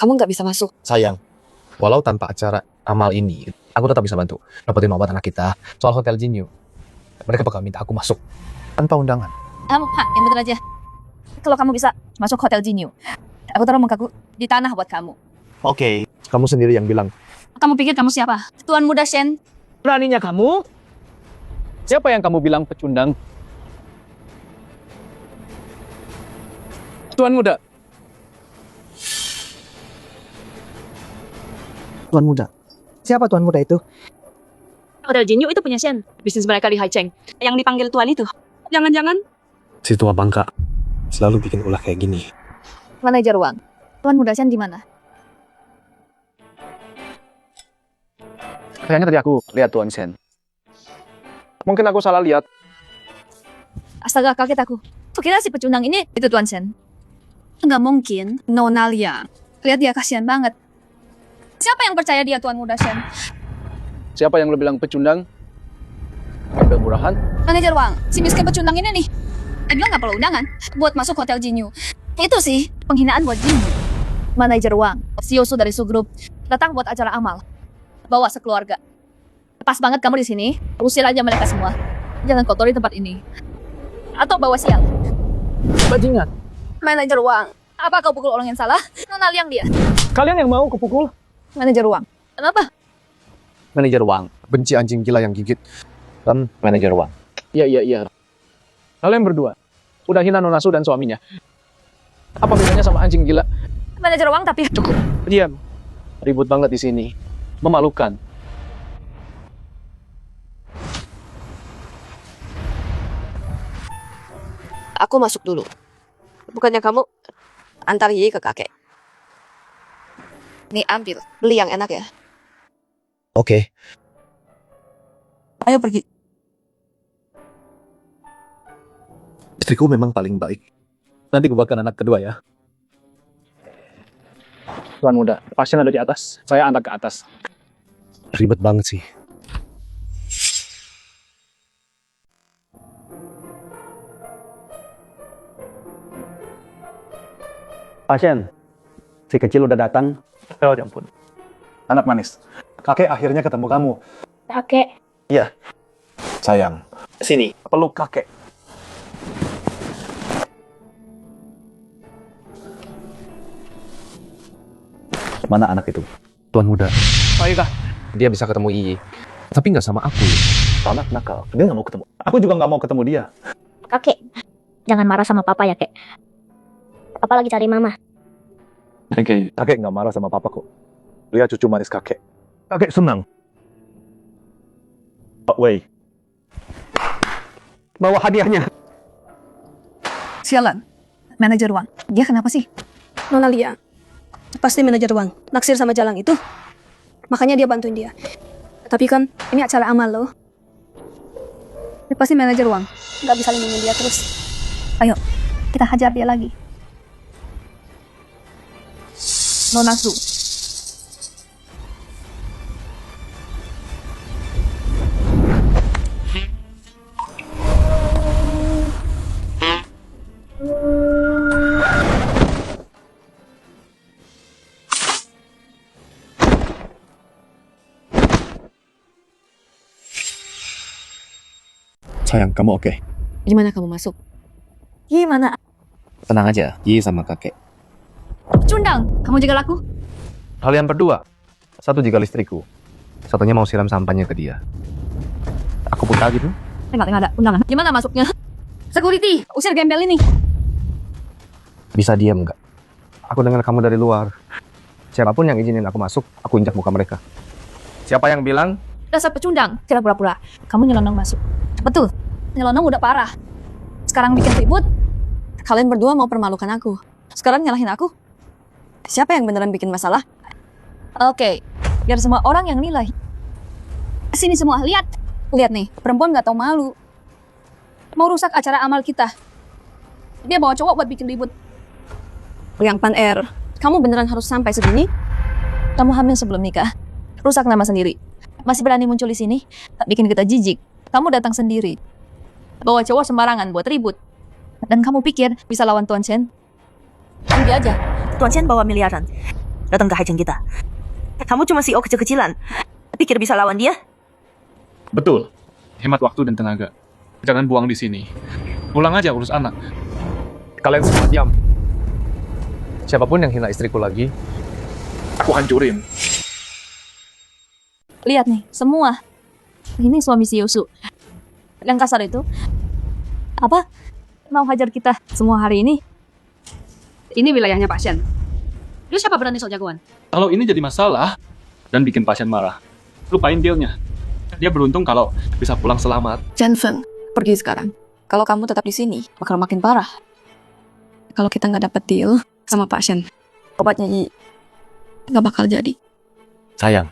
Kamu nggak bisa masuk. Sayang, walau tanpa acara amal ini, aku tetap bisa bantu dapetin obat anak kita. Soal Hotel Jinyu, mereka bakal minta aku masuk tanpa undangan. Kamu, yang bener aja. Kalau kamu bisa masuk Hotel Jinyu, aku taruh mukaku di tanah buat kamu. Oke. Kamu sendiri yang bilang. Kamu pikir kamu siapa? Tuan Muda Shen? Beraninya kamu? Siapa yang kamu bilang pecundang? Tuan Muda. Tuan Muda. Siapa Tuan Muda itu? Hotel Jinyu itu punya Shen. Bisnis mereka di Haicheng. Yang dipanggil Tuan itu. Jangan-jangan Si tua bangka selalu bikin ulah kayak gini. Manajer uang. Tuan Muda Shen di mana? Kayaknya tadi aku lihat Tuan Shen. Mungkin aku salah lihat. Astaga, kaget aku. Kukira si pecundang ini itu Tuan Shen. Nggak mungkin. Nona Liang. Lihat dia, kasihan banget. Siapa yang percaya dia Tuan Muda Shen? Siapa yang lo bilang pecundang? Ambil murahan? Manajer uang. Si miskin pecundang ini nih. Dia bilang nggak perlu undangan buat masuk Hotel Jinyu. Itu sih penghinaan buat Jinyu. Manajer uang. Si Yosu dari Su Group datang buat acara amal. Bawa sekeluarga. Pas banget kamu di sini. Usir aja mereka semua. Jangan kotori tempat ini. Atau bawa sial. Bajingan. Manajer uang. Apa kau pukul orang yang salah? Nona Liang dia. Kalian yang mau kupukul? Manajer uang. Kenapa? Manajer uang. Benci anjing gila yang gigit. Dan manajer uang. Iya. Kalian berdua udah hina Nona Su dan suaminya. Apa bedanya sama anjing gila? Manajer uang tapi... Cukup. Diam. Ribut banget di sini. Memalukan. Aku masuk dulu. Bukannya kamu antar Yi ke kakek. Nih ambil, beli yang enak ya. Oke. Ayo pergi. Istriku memang paling baik. Nanti gue bakal anak kedua ya. Tuan Muda, pasien ada di atas. Saya antar ke atas. Ribet banget sih. Pasien, si kecil udah datang. Oh, ya ampun. Anak manis. Kakek akhirnya ketemu kamu. Kakek. Iya. Sayang. Sini. Peluk kakek. Mana anak itu? Tuan Muda. Ayo kah? Dia bisa ketemu Iyi. Tapi nggak sama aku. Anak nakal. Dia nggak mau ketemu. Aku juga nggak mau ketemu dia. Kakek. Jangan marah sama papa ya, Kek. Papa lagi cari mama. Kakek nggak marah sama papa kok. Lihat cucu manis kakek. Kakek senang. Pak Wei. Bawa hadiahnya. Sialan. Manajer uang. Dia kenapa sih? Nona Liang. Pasti manajer uang. Naksir sama Jalang itu. Makanya dia bantuin dia. Tapi kan ini acara amal loh. Dia pasti manajer uang. Gak bisa lindungin dia terus. Ayo, kita hajar dia lagi. Nona Su. Sayang, kamu oke? Gimana kamu masuk? Gimana? Tenang aja, Yi sama kakek. Cundang, kamu jaga laku? Kalian berdua. Satu juga listriku. Satunya mau siram sampahnya ke dia. Aku buta gitu. Tengok ada undangan. Gimana masuknya? Security, usir gembel ini. Bisa diam nggak? Aku dengar kamu dari luar. Siapapun yang izinin aku masuk, aku injak muka mereka. Siapa yang bilang? Dasar pecundang, kira pura-pura. Kamu nyelonong masuk. Betul, nyelonong udah parah. Sekarang bikin ribut. Kalian berdua mau permalukan aku. Sekarang nyalahin aku. Siapa yang beneran bikin masalah? Oke, biar semua orang yang nilai. Sini semua, lihat. Lihat nih, perempuan gak tahu malu. Mau rusak acara amal kita. Dia bawa cowok buat bikin ribut. Yang Pan R, kamu beneran harus sampai segini? Kamu hamil sebelum nikah. Rusak nama sendiri. Masih berani muncul di sini, tak bikin kita jijik. Kamu datang sendiri. Bawa cowok sembarangan buat ribut. Dan kamu pikir bisa lawan Tuan Chen? Pergi aja. Tuan Chen bawa miliaran. datang ke Haiceng kita. Kamu cuma CEO kecil-kecilan. Pikir bisa lawan dia? Betul. Hemat waktu dan tenaga. Jangan buang di sini. Pulang aja urus anak. Kalian semua diam. Siapapun yang hina istriku lagi, aku hancurin. Lihat nih, semua. Ini suami si Yosu. Yang kasar itu. Apa? Mau hajar kita semua hari ini? Ini wilayahnya pasien. Lu siapa berani sok jagoan? Kalau ini jadi masalah dan bikin pasien marah, lupain dealnya. Dia beruntung kalau bisa pulang selamat. Jensen, pergi sekarang. Kalau kamu tetap di sini, bakal makin parah. Kalau kita nggak dapat deal sama pasien, obatnya nggak bakal jadi. Sayang,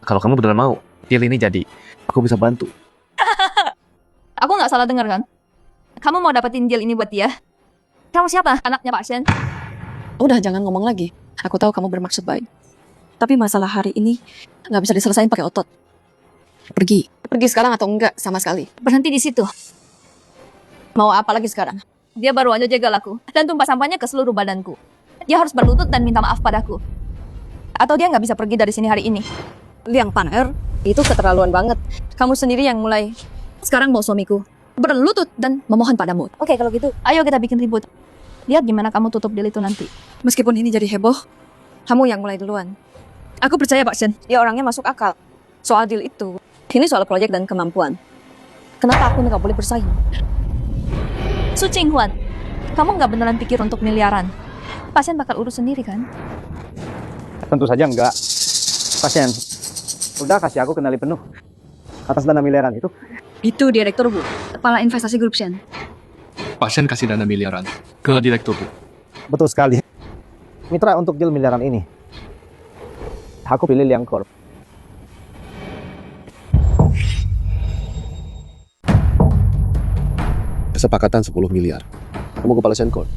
kalau kamu beneran mau, deal ini jadi, aku bisa bantu. Aku nggak salah dengar kan? Kamu mau dapetin deal ini buat dia? Kamu siapa? Anaknya pasien? Udah, jangan ngomong lagi. Aku tahu kamu bermaksud baik. Tapi masalah hari ini nggak bisa diselesain pakai otot. Pergi. Pergi sekarang atau enggak sama sekali. Berhenti di situ. Mau apa lagi sekarang? Dia baru aja jagal aku dan tumpah sampahnya ke seluruh badanku. Dia harus berlutut dan minta maaf padaku. Atau dia nggak bisa pergi dari sini hari ini. Liang Pan-er, itu keterlaluan banget. Kamu sendiri yang mulai. Sekarang mau suamiku berlutut dan memohon padamu. Oke, kalau gitu, ayo kita bikin ribut. Lihat gimana kamu tutup deal itu nanti. Meskipun ini jadi heboh, kamu yang mulai duluan. Aku percaya Pak Shen, dia orangnya masuk akal. Soal deal itu, ini soal proyek dan kemampuan. Kenapa aku nggak boleh bersaing? Su Qinghuan, kamu nggak beneran pikir untuk miliaran? Pasien bakal urus sendiri kan? Tentu saja enggak. Pasien, udah kasih aku kenali penuh. Atas dana miliaran itu. Itu direktur Bu, kepala investasi grup Shen. Pasien kasih dana miliaran ke direktur, Bu. Betul sekali. Mitra untuk deal miliaran ini. Aku pilih Liang Corp. Kesepakatan 10 miliar. Kamu kepala Senkor.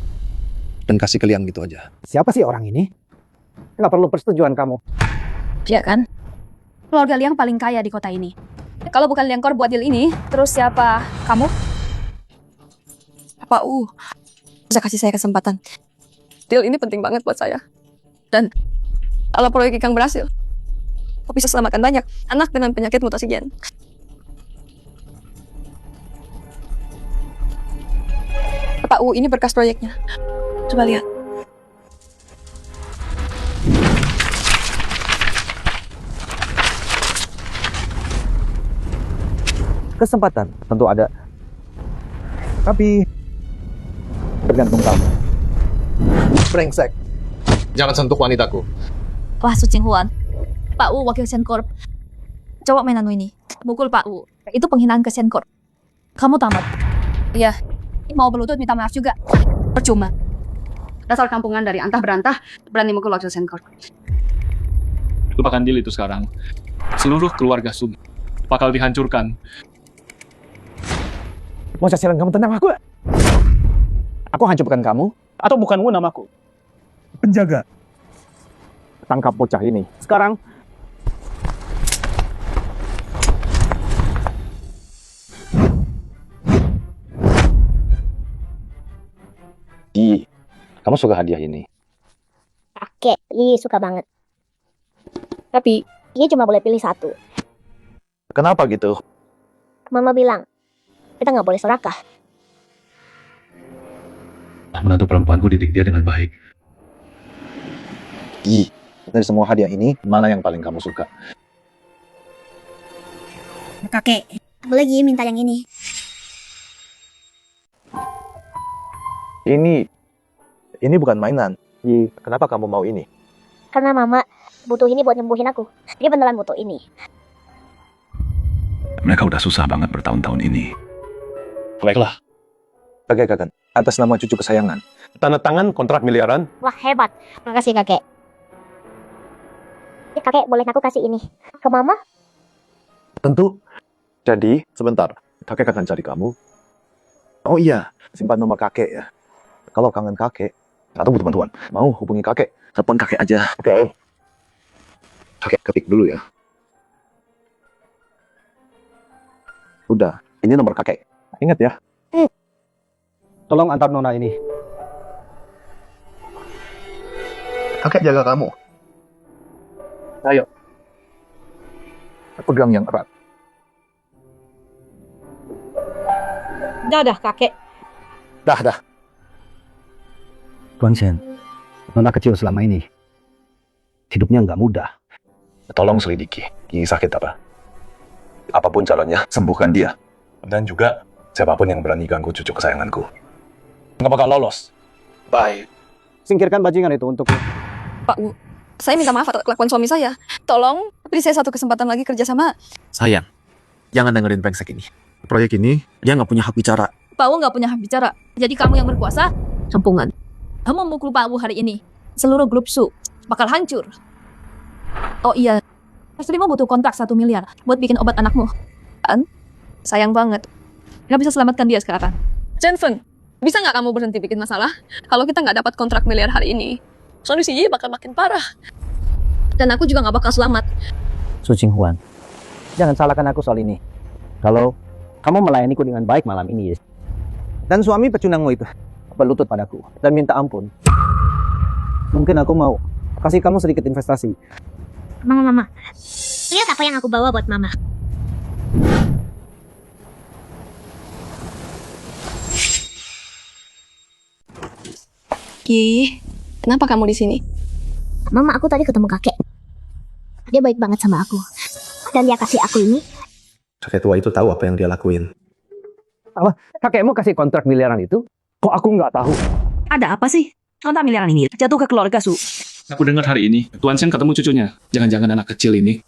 Dan kasih ke Liang gitu aja. Siapa sih orang ini? Nggak perlu persetujuan kamu. Iya kan? Keluarga Liang paling kaya di kota ini. Kalau bukan Liang Kor buat deal ini, terus siapa? Kamu? Pak U, bisa kasih saya kesempatan. Deal ini penting banget buat saya. Dan kalau proyek Ikang berhasil, aku bisa selamatkan banyak anak dengan penyakit mutasi gen. Pak U, ini berkas proyeknya. Coba lihat. Kesempatan tentu ada. Tapi tergantung kamu. Brengsek. Jangan sentuh wanitaku. Wah, Su Qinghuan. Pak U, wakil Sencorp. Coba main anu ini. Mukul Pak U. Itu penghinaan ke Sencorp. Kamu tamat. Iya. Mau berlutut minta maaf juga. Percuma. Dasar kampungan dari antah berantah berani mukul wakil Sencorp. Lupakan deal itu sekarang. Seluruh keluarga Sum bakal dihancurkan. Mau cicilan kamu tentang aku? Aku hancurkan kamu? Atau bukanmu namaku? Penjaga. Tangkap bocah ini. Sekarang. Di, kamu suka hadiah ini? Kakek, suka banget. Tapi, Yi cuma boleh pilih satu. Kenapa gitu? Mama bilang, kita nggak boleh serakah. Menantu perempuanku didik dia dengan baik. Gi, dari semua hadiah ini, mana yang paling kamu suka? Kakek, boleh Yi minta yang ini. Ini bukan mainan. Kenapa kamu mau ini? Karena Mama butuh ini buat nyembuhin aku. Dia beneran butuh ini. Mereka udah susah banget bertahun-tahun ini. Baiklah. Kakek, atas nama cucu kesayangan. Tanda tangan kontrak miliaran. Wah, hebat. Makasih, Kakek. Kakek, boleh aku kasih ini ke Mama? Tentu. Jadi, sebentar. Kakek akan cari kamu. Oh iya, simpan nomor kakek ya. Kalau kangen kakek, atau butuh bantuan, mau hubungi kakek. Telepon kakek aja. Oke. Kakek ketik dulu ya. Udah, ini nomor kakek. Ingat ya. Tolong antar Nona ini. Kakek jaga kamu. Ayo. Pegang yang erat. Dah, kakek. Dah. Tuan Shen, Nona kecil selama ini hidupnya nggak mudah. Tolong selidiki, Ki sakit apa. Apapun caranya, sembuhkan dia. Dan juga, siapapun yang berani ganggu cucu kesayanganku. Nggak bakal lolos. Bye. Singkirkan bajingan itu untuk... Pak Wu, saya minta maaf atas kelakuan suami saya. Tolong beri saya satu kesempatan lagi kerjasama. Sayang, jangan dengerin brengsek ini. Proyek ini, dia nggak punya hak bicara. Pak Wu nggak punya hak bicara. Jadi kamu yang berkuasa, campungan. Kamu memukul Pak Wu hari ini. Seluruh grup Su bakal hancur. Oh iya, istrimu butuh kontrak 1 miliar buat bikin obat anakmu. Kan? Sayang banget. Nggak bisa selamatkan dia sekarang. Jenfen, bisa nggak kamu berhenti bikin masalah? Kalau kita nggak dapat kontrak miliar hari ini, kondisi Yi bakal makin parah. Dan aku juga nggak bakal selamat. Su Jinghuan, jangan salahkan aku soal ini. Kalau kamu melayaniku dengan baik malam ini, dan suami pecundangmu itu berlutut padaku dan minta ampun, mungkin aku mau kasih kamu sedikit investasi. Mama. Lihat apa yang aku bawa buat Mama. Ki, kenapa kamu di sini? Mama, aku tadi ketemu kakek. Dia baik banget sama aku. Dan dia kasih aku ini. Kakek tua itu tahu apa yang dia lakuin. Apa? Kakekmu kasih kontrak miliaran itu? Kok aku nggak tahu? Ada apa sih? Kontrak miliaran ini jatuh ke keluarga Su. Aku dengar hari ini, Tuan Shen ketemu cucunya. Jangan-jangan anak kecil ini.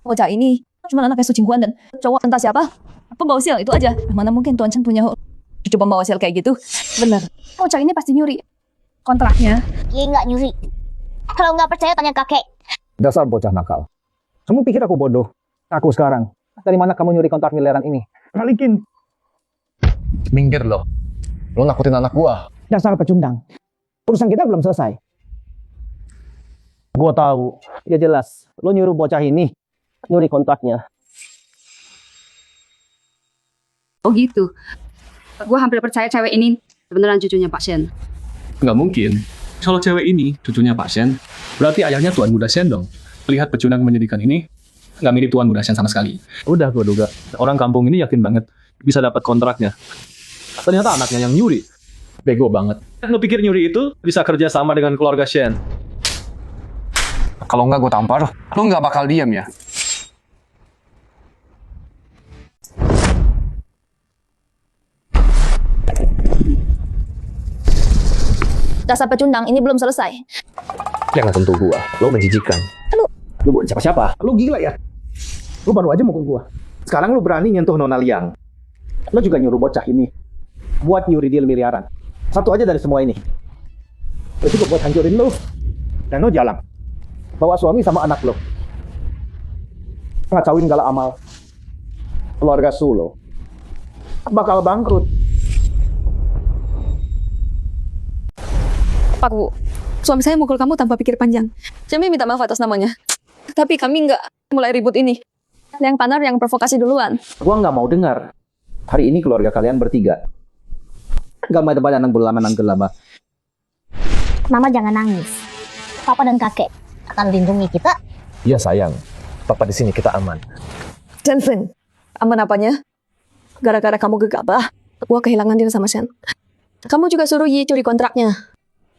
Bocah ini cuma anaknya Su Jinghuan dan cowok entah siapa. Pembawa sial itu aja. Mana mungkin Tuan Chen punya cucu pembawa sial kayak gitu? Bener. Bocah ini pasti nyuri kontraknya. Dia nggak nyuri. Kalau nggak percaya tanya kakek. Dasar bocah nakal. Kamu pikir aku bodoh? Aku sekarang. Dari mana kamu nyuri kontrak miliaran ini? Balikin. Minggir lo. Lo nakutin anak gua. Dasar pecundang. Urusan kita belum selesai. Gua tahu. Ya jelas. Lo nyuruh bocah ini nyuri kontraknya. Oh gitu. Gue hampir percaya cewek ini beneran cucunya Pak Shen. Nggak mungkin. Kalau cewek ini cucunya Pak Shen, berarti ayahnya Tuan Muda Shen dong. Lihat pecundang menyedihkan ini, nggak mirip Tuan Muda Shen sama sekali. Udah gue duga. Orang kampung ini yakin banget bisa dapat kontraknya. Ternyata anaknya yang nyuri. Bego banget. Lo pikir nyuri itu bisa kerja sama dengan keluarga Shen? Kalau nggak gue tampar, lo nggak bakal diam ya. Dasar pecundang, ini belum selesai. Jangan sentuh gua. Lo menjijikan. Lu bukan siapa-siapa. Lu gila ya? Lu baru aja mukul gua. Sekarang lu berani nyentuh Nona Liang. Lu juga nyuruh bocah ini buat nyuri deal miliaran. Satu aja dari semua ini. Lu cukup buat hancurin lu. Dan lu jalan. Bawa suami sama anak lu. Ngacauin gala amal keluarga Su lo. Bakal bangkrut. Pak Wu, suami saya mukul kamu tanpa pikir panjang. Kami minta maaf atas namanya. Tapi kami nggak mulai ribut ini. Yang Panar yang provokasi duluan. Gua nggak mau dengar. Hari ini keluarga kalian bertiga. Gak mau tempat anak berlama nang gelama. Mama jangan nangis. Papa dan kakek akan lindungi kita. Iya sayang. Papa di sini kita aman. Jenfen, aman apanya? Gara-gara kamu gegabah, gua kehilangan dia sama Shen. Kamu juga suruh Yi curi kontraknya.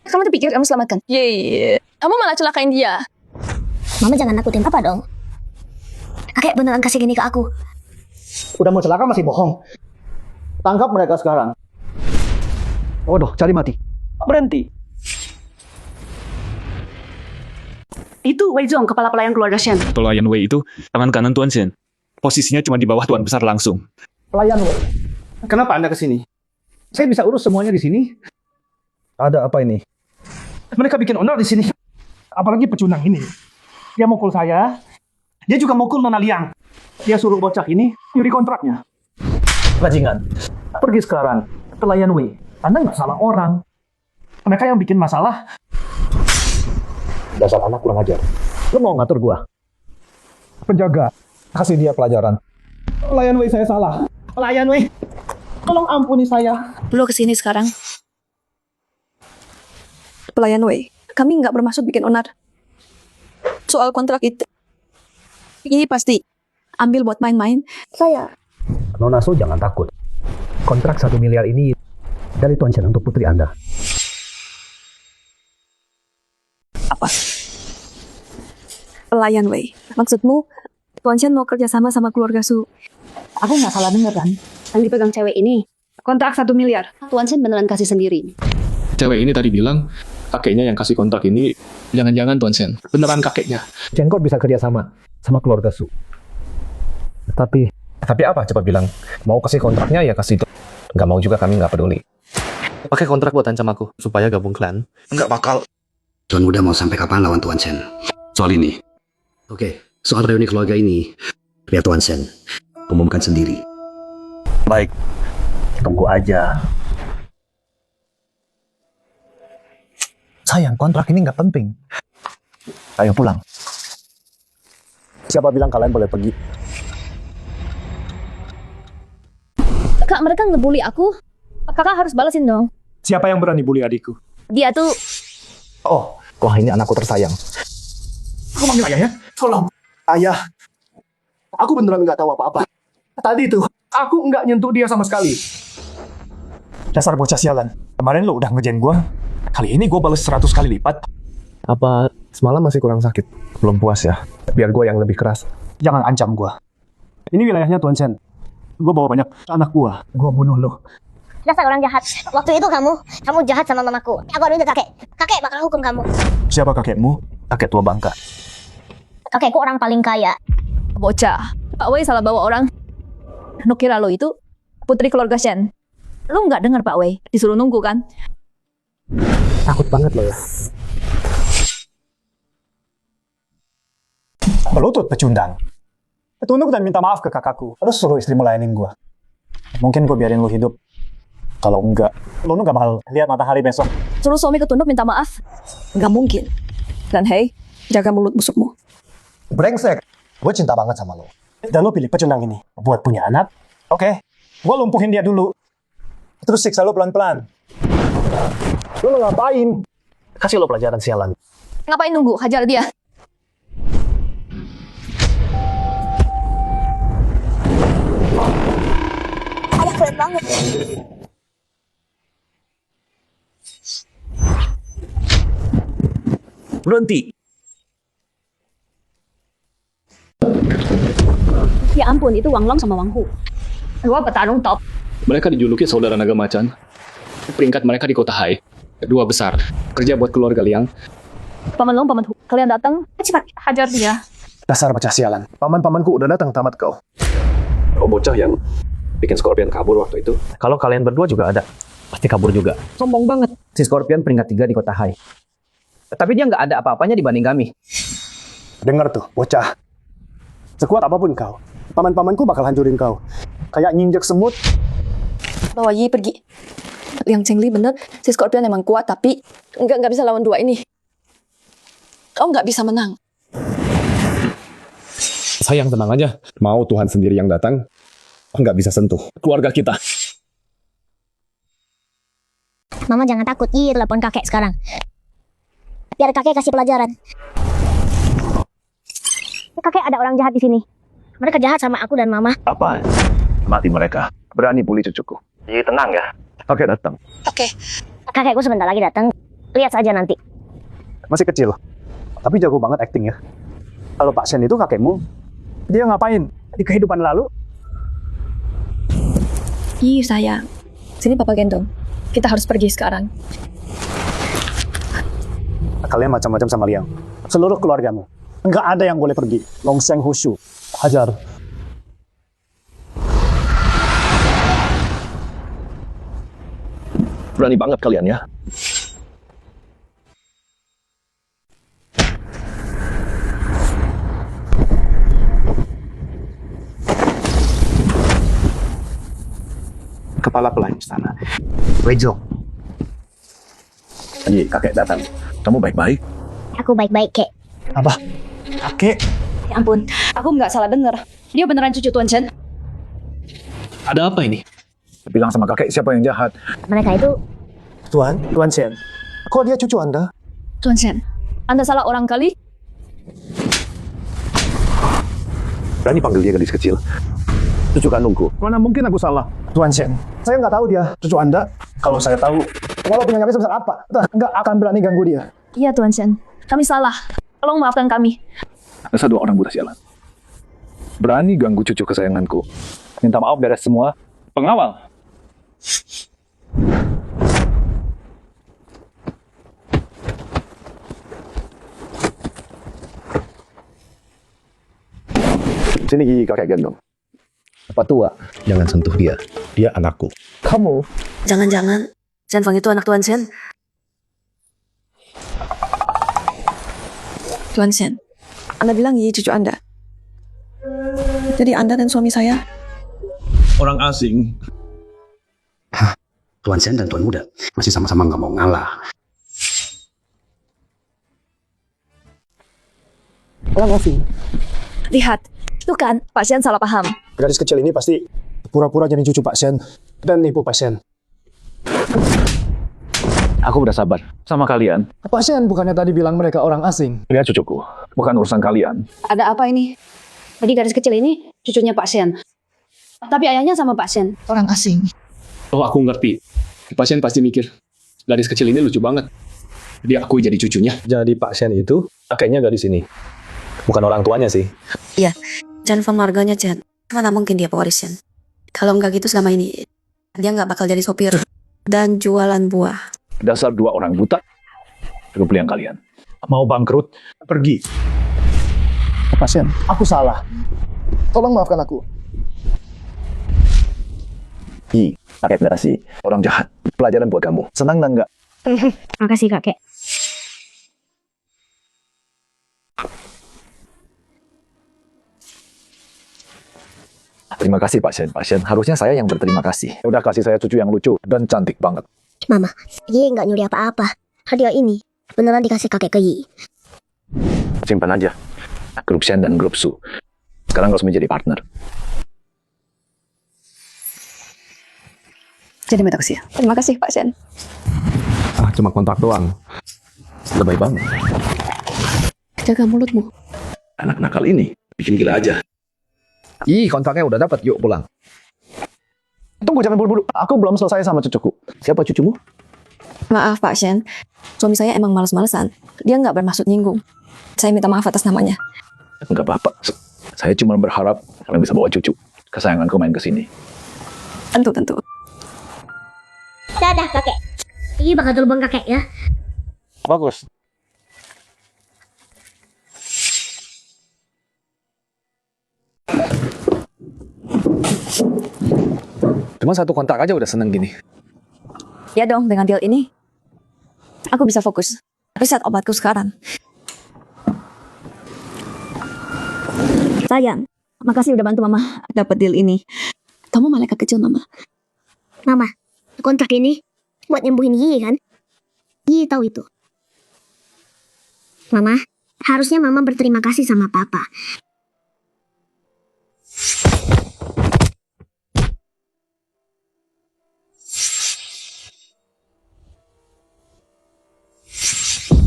Kamu tuh pikir kamu selamatkan? Yeay, kamu malah celakain dia. Mama jangan nakutin Papa dong. Kakek beneran kasih gini ke aku. Udah mau celaka masih bohong. Tangkap mereka sekarang. Waduh, cari mati. Berhenti. Itu Wei Zong, kepala pelayan keluarga Shen. Pelayan Wei itu tangan kanan Tuan Shen. Posisinya cuma di bawah Tuan Besar langsung. Pelayan Wei. Kenapa Anda kesini? Saya bisa urus semuanya di sini. Ada apa ini? Mereka bikin onar di sini. Apalagi pecundang ini. Dia mukul saya. Dia juga mukul Nona Liang. Dia suruh bocah ini nyuri kontraknya. Bajingan. Pergi sekarang. Pelayan Wei. Anda nggak salah orang. Mereka yang bikin masalah. Dasar anak kurang ajar. Lo mau ngatur gua? Penjaga. Kasih dia pelajaran. Pelayan Wei saya salah. Pelayan Wei. Tolong ampuni saya. Lo kesini sekarang. Pelayan Wei, kami nggak bermaksud bikin onar. soal kontrak itu. Ini pasti ambil buat main-main. Saya. Nona Su jangan takut. Kontrak 1 miliar ini dari Tuan Chen untuk putri Anda. Apa? Pelayan, Wei. Maksudmu, Tuan Chen mau kerjasama sama keluarga Su. Aku nggak salah denger kan? Yang dipegang cewek ini. Kontrak 1 miliar. Tuan Chen beneran kasih sendiri. Cewek ini tadi bilang, kakeknya yang kasih kontrak ini, jangan-jangan Tuan Sen. Beneran kakeknya. Cengkot bisa kerjasama sama keluarga Su. Tapi apa? Coba bilang. Mau kasih kontraknya ya kasih itu. Nggak mau juga kami nggak peduli. Pakai kontrak buat ancam aku, supaya gabung klan. Nggak bakal. Tuan Muda mau sampai kapan lawan Tuan Chen? Soal ini. Oke, soal reuni keluarga ini, biar Tuan Chen umumkan sendiri. Baik, tunggu aja. Sayang, kontrak ini nggak penting. Ayo pulang. Siapa bilang kalian boleh pergi? Kak, mereka ngebully aku. Kakak harus balasin dong. Siapa yang berani bully adikku? Dia tuh... Oh, wah ini anakku tersayang. Aku manggil ayah ya? Tolong. Ayah, aku beneran nggak tahu apa-apa. Tadi tuh, aku nggak nyentuh dia sama sekali. Dasar bocah sialan. Kemarin lo udah ngejen gue. Kali ini gue bales 100 kali lipat. Apa semalam masih kurang sakit? Belum puas ya? Biar gue yang lebih keras. Jangan ancam gue. Ini wilayahnya Tuan Chen. Gue bawa banyak anak gue. Gue bunuh lo. Dasar orang jahat. Waktu itu kamu jahat sama mamaku. Aku minta kakek. Kakek bakal hukum kamu. Siapa kakekmu? Kakek tua bangka. Kakekku orang paling kaya. Bocah. Pak Wei salah bawa orang. Nukira lo itu putri keluarga Shen. Lo nggak dengar Pak Wei? Disuruh nunggu kan? Takut banget lo ya. Berlutut pecundang. Tunduk dan minta maaf ke kakakku. Terus suruh istrimu layanin gue. Mungkin gue biarin lo hidup. Kalau enggak, lo nggak bakal lihat matahari besok. Suruh suami ketunduk minta maaf? Nggak mungkin. Dan hei, jaga mulut busukmu. Brengsek. Gue cinta banget sama lo. Dan lo pilih pecundang ini buat punya anak. Oke, gue lumpuhin dia dulu. Terus siksa lo pelan-pelan. Lo ngapain? Kasih lo pelajaran sialan. Ngapain nunggu? Hajar dia. Ayah keren banget. Berhenti. Ya ampun, itu Wang Long sama Wang Hu. Gua petarung top. Mereka dijuluki saudara naga macan. Peringkat mereka di kota Hai. Kedua besar. Kerja buat keluarga Liang. Paman Long, Paman Hu. Kalian datang? Cepat, hajar dia. Dasar bocah sialan. Paman-pamanku udah datang tamat kau. Oh, bocah yang bikin Scorpion kabur waktu itu. Kalau kalian berdua juga ada, pasti kabur juga. Sombong banget. Si Scorpion peringkat 3 di kota Hai. Tapi dia nggak ada apa-apanya dibanding kami. Dengar tuh, bocah. Sekuat apapun kau, paman-pamanku bakal hancurin kau. Kayak nginjek semut. Bawa Yi pergi. Yang Chengli bener, si Scorpion emang kuat, tapi nggak bisa lawan dua ini. Kau nggak bisa menang. Sayang, tenang aja. Mau Tuhan sendiri yang datang, nggak bisa sentuh keluarga kita. Mama jangan takut. Telepon kakek sekarang. Biar kakek kasih pelajaran. Kakek, ada orang jahat di sini. Mereka jahat sama aku dan mama. Apa? Mati mereka. Berani bully cucuku. Iya, tenang ya. Kakek datang. Oke. Kakekku sebentar lagi datang. Lihat saja nanti. Masih kecil, tapi jago banget acting ya. Kalau Pak Shen itu kakekmu, dia ngapain di kehidupan lalu? Ih, sayang. Sini Papa gendong. Kita harus pergi sekarang. Kalian macam-macam sama Liang. Seluruh keluargamu. Nggak ada yang boleh pergi. Longseng Hushu. Hajar. Berani banget kalian ya. Kepala pelayan istana. Wejo. Iya, kakek datang. Kamu baik-baik? Aku baik-baik, kek. Apa? Kakek? Ya ampun, aku nggak salah denger. Dia beneran cucu Tuan Chen. Ada apa ini? Bilang sama kakek siapa yang jahat. Mereka itu... Tuan Chen. Kok dia cucu Anda? Tuan Chen, Anda salah orang kali? Berani panggil dia gadis kecil. Cucu kandungku. Mana mungkin aku salah, Tuan Shen. Saya nggak tahu dia cucu Anda. Kalau saya tahu, kalau punya kami sebesar apa, nggak akan berani ganggu dia. Iya, Tuan Shen. Kami salah. Tolong maafkan kami. Ada dua orang buta sialan. Berani ganggu cucu kesayanganku. Minta maaf beres semua. Pengawal. Sini gigi kakek gendong. Pak tua, jangan sentuh dia. Dia anakku. Kamu? Jangan-jangan Shen Fang itu anak Tuan Shen. Tuan Shen, Anda bilang Yi cucu Anda. Jadi Anda dan suami saya Orang asing. Tuan Shen dan Tuan Muda masih sama-sama nggak mau ngalah. Orang asing. Lihat, itu kan Pak Shen salah paham. Gadis kecil ini pasti pura-pura jadi cucu Pak Shen dan nipu Pak Shen. Aku udah sabar sama kalian. Pak Shen bukannya tadi bilang mereka orang asing? Lihat cucuku, bukan urusan kalian. Ada apa ini? Tadi gadis kecil ini cucunya Pak Shen. Tapi ayahnya sama Pak Shen. Orang asing. Oh, aku ngerti. Pasien pasti mikir, gadis kecil ini lucu banget. Jadi aku jadi cucunya. Jadi Pak Shen itu kakeknya gadis ini. Bukan orang tuanya sih. Iya, Shen Fang marganya Chen. Mana mungkin dia pewaris Shen? Kalau nggak gitu selama ini, dia nggak bakal jadi sopir dan jualan buah. Dasar dua orang buta. Cukup yang kalian. Mau bangkrut? Pergi. Pak Shen, aku salah. Tolong maafkan aku. Yi, kakek generasi orang jahat. Pelajaran buat kamu. Senang nggak? Makasih kakek. Terima kasih Pak Shen. Pak Shen, harusnya saya yang berterima kasih. Udah kasih saya cucu yang lucu dan cantik banget. Mama, Yi nggak nyuri apa-apa. Hadiah ini beneran dikasih kakek ke Yi. Simpan aja. Grup Shen dan grup Su. Sekarang harus menjadi partner. Jadi minta kasih. Terima kasih Pak Shen. Ah, cuma kontrak doang. Lebay banget. Jaga mulutmu. Anak nakal ini bikin gila aja. Ih, kontraknya udah dapat. Yuk pulang. Tunggu, jangan buru-buru. Aku belum selesai sama cucuku. Siapa cucumu? Maaf Pak Shen. Suami saya emang males-malesan. Dia nggak bermaksud nyinggung. Saya minta maaf atas namanya. Enggak apa-apa. Saya cuma berharap kalian bisa bawa cucu kesayanganku main ke sini. Tentu. Dadah kakek. Yi bakal telepon kakek ya. Bagus. Cuma satu kontrak aja udah seneng gini. Ya dong, dengan deal ini aku bisa fokus riset obatku sekarang. Sayang, makasih udah bantu Mama dapat deal ini. Kamu malaikat kecil, Mama. Mama, kontrak ini buat nyembuhin Yi kan? Yi tahu itu. Mama, harusnya Mama berterima kasih sama Papa.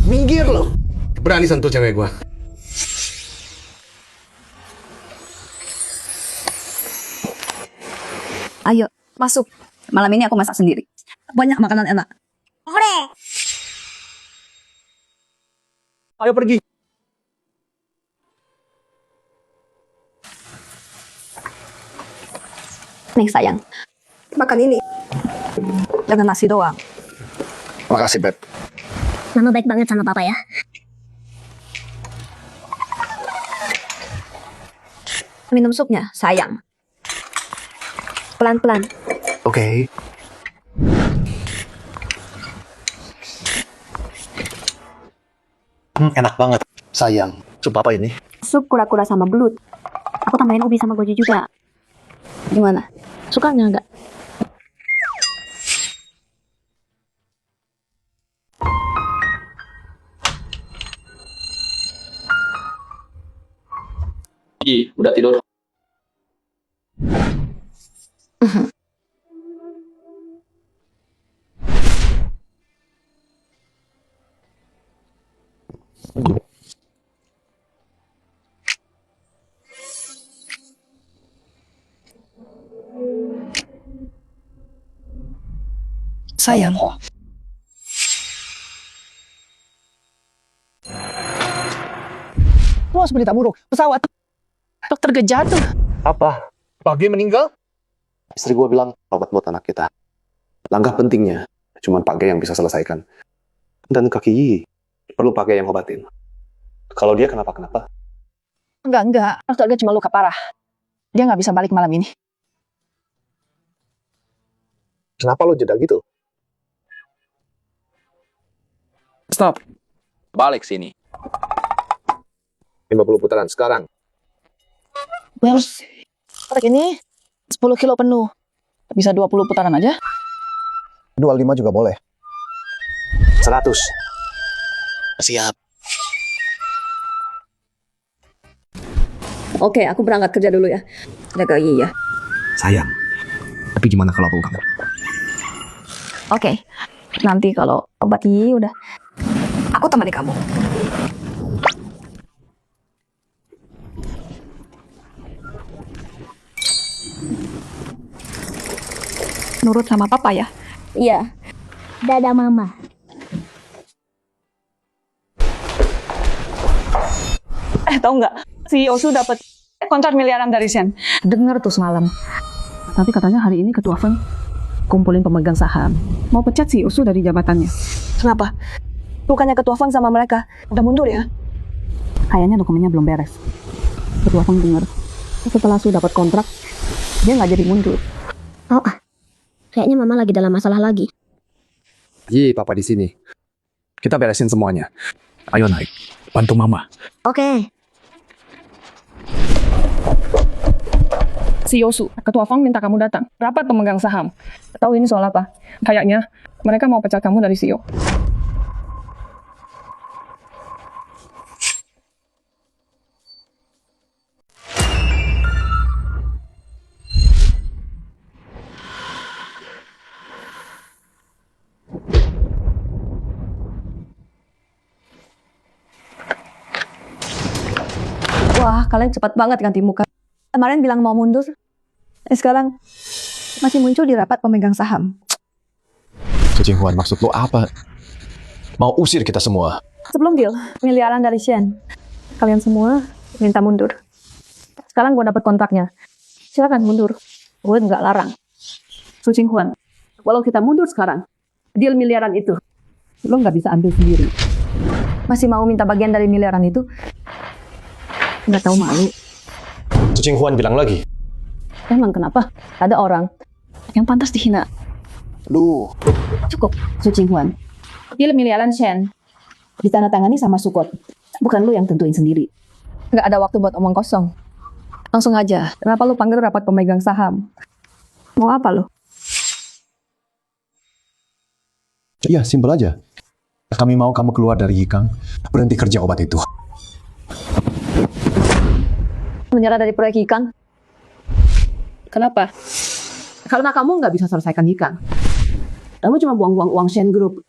Minggir lo. Berani sentuh cewek gua. Ayo, masuk. Malam ini aku masak sendiri. Banyak makanan enak. Hore! Ayo pergi. Nih sayang, makan ini. Dengan nasi doang. Makasih, Beb. Mama baik banget sama Papa ya. Minum supnya, sayang. Pelan-pelan. Oke. Enak banget. Sayang. Sup apa ini? Sup kura-kura sama belut. Aku tambahin ubi sama goji juga. Gimana? Sukanya nggak? Yi, udah tidur. Sayang. Wah, berita buruk. Pesawat. Dokter jatuh. Apa? Pagi meninggal? Istri gue bilang, obat buat anak kita. Langkah pentingnya, cuma Pak Ge yang bisa selesaikan. Dan kaki Yi, perlu Pak Ge yang obatin. Kalau dia kenapa-kenapa, Enggak. Dokter Ge cuma luka parah. Dia nggak bisa balik malam ini. Kenapa lo jeda gitu? Stop. Balik sini. 50 putaran sekarang. Well, trek ini 10 kilo penuh. Bisa 20 putaran aja. 25 juga boleh. 100. Siap. Oke, aku berangkat kerja dulu ya. Jaga Yi ya. Sayang. Tapi gimana kalau aku kamu? Oke. Nanti kalau obat Yi udah, aku temani kamu. Nurut sama papa ya? Iya. Dadah mama. Tahu nggak? Si Yosu dapat kontrak miliaran dari Shen. Dengar tuh semalam. Tapi katanya hari ini Ketua Feng kumpulin pemegang saham. Mau pecat si Yosu dari jabatannya. Kenapa? Bukannya Ketua Feng sama mereka udah mundur ya? Kayaknya dokumennya belum beres. Ketua Feng dengar. Setelah Su dapat kontrak, dia nggak jadi mundur. Oh, kayaknya mama lagi dalam masalah lagi. Yi, papa di sini. Kita beresin semuanya. Ayo naik, bantu mama. Oke. Si Yosu, Ketua Feng minta kamu datang. Rapat pemegang saham. Tahu ini soal apa? Kayaknya mereka mau pecat kamu dari CEO. Wah, kalian cepat banget ganti muka. Kemarin bilang mau mundur, sekarang masih muncul di rapat pemegang saham. Su Jinghuan, maksud lo apa? Mau usir kita semua? Sebelum deal, miliaran dari Shen. Kalian semua minta mundur. Sekarang gue dapat kontraknya. Silakan mundur. Gue nggak larang. Su Jinghuan, walau kita mundur sekarang, deal miliaran itu lo nggak bisa ambil sendiri. Masih mau minta bagian dari miliaran itu? Nggak tahu malu. Su Jinghuan bilang lagi. Emang kenapa? Ada orang yang pantas dihina. Lu. Cukup, Su Jinghuan. Deal miliaran Shen ditandatangani sama Sukot. Bukan lu yang tentuin sendiri. Nggak ada waktu buat omong kosong. Langsung aja. Kenapa lu panggil rapat pemegang saham? Mau apa lu? Iya, simpel aja. Kami mau kamu keluar dari Yikang, berhenti kerja obat itu. Menyerah dari proyek Yikang? Kenapa? Karena kamu nggak bisa selesaikan Yikang. Kamu cuma buang-buang uang Shen Group.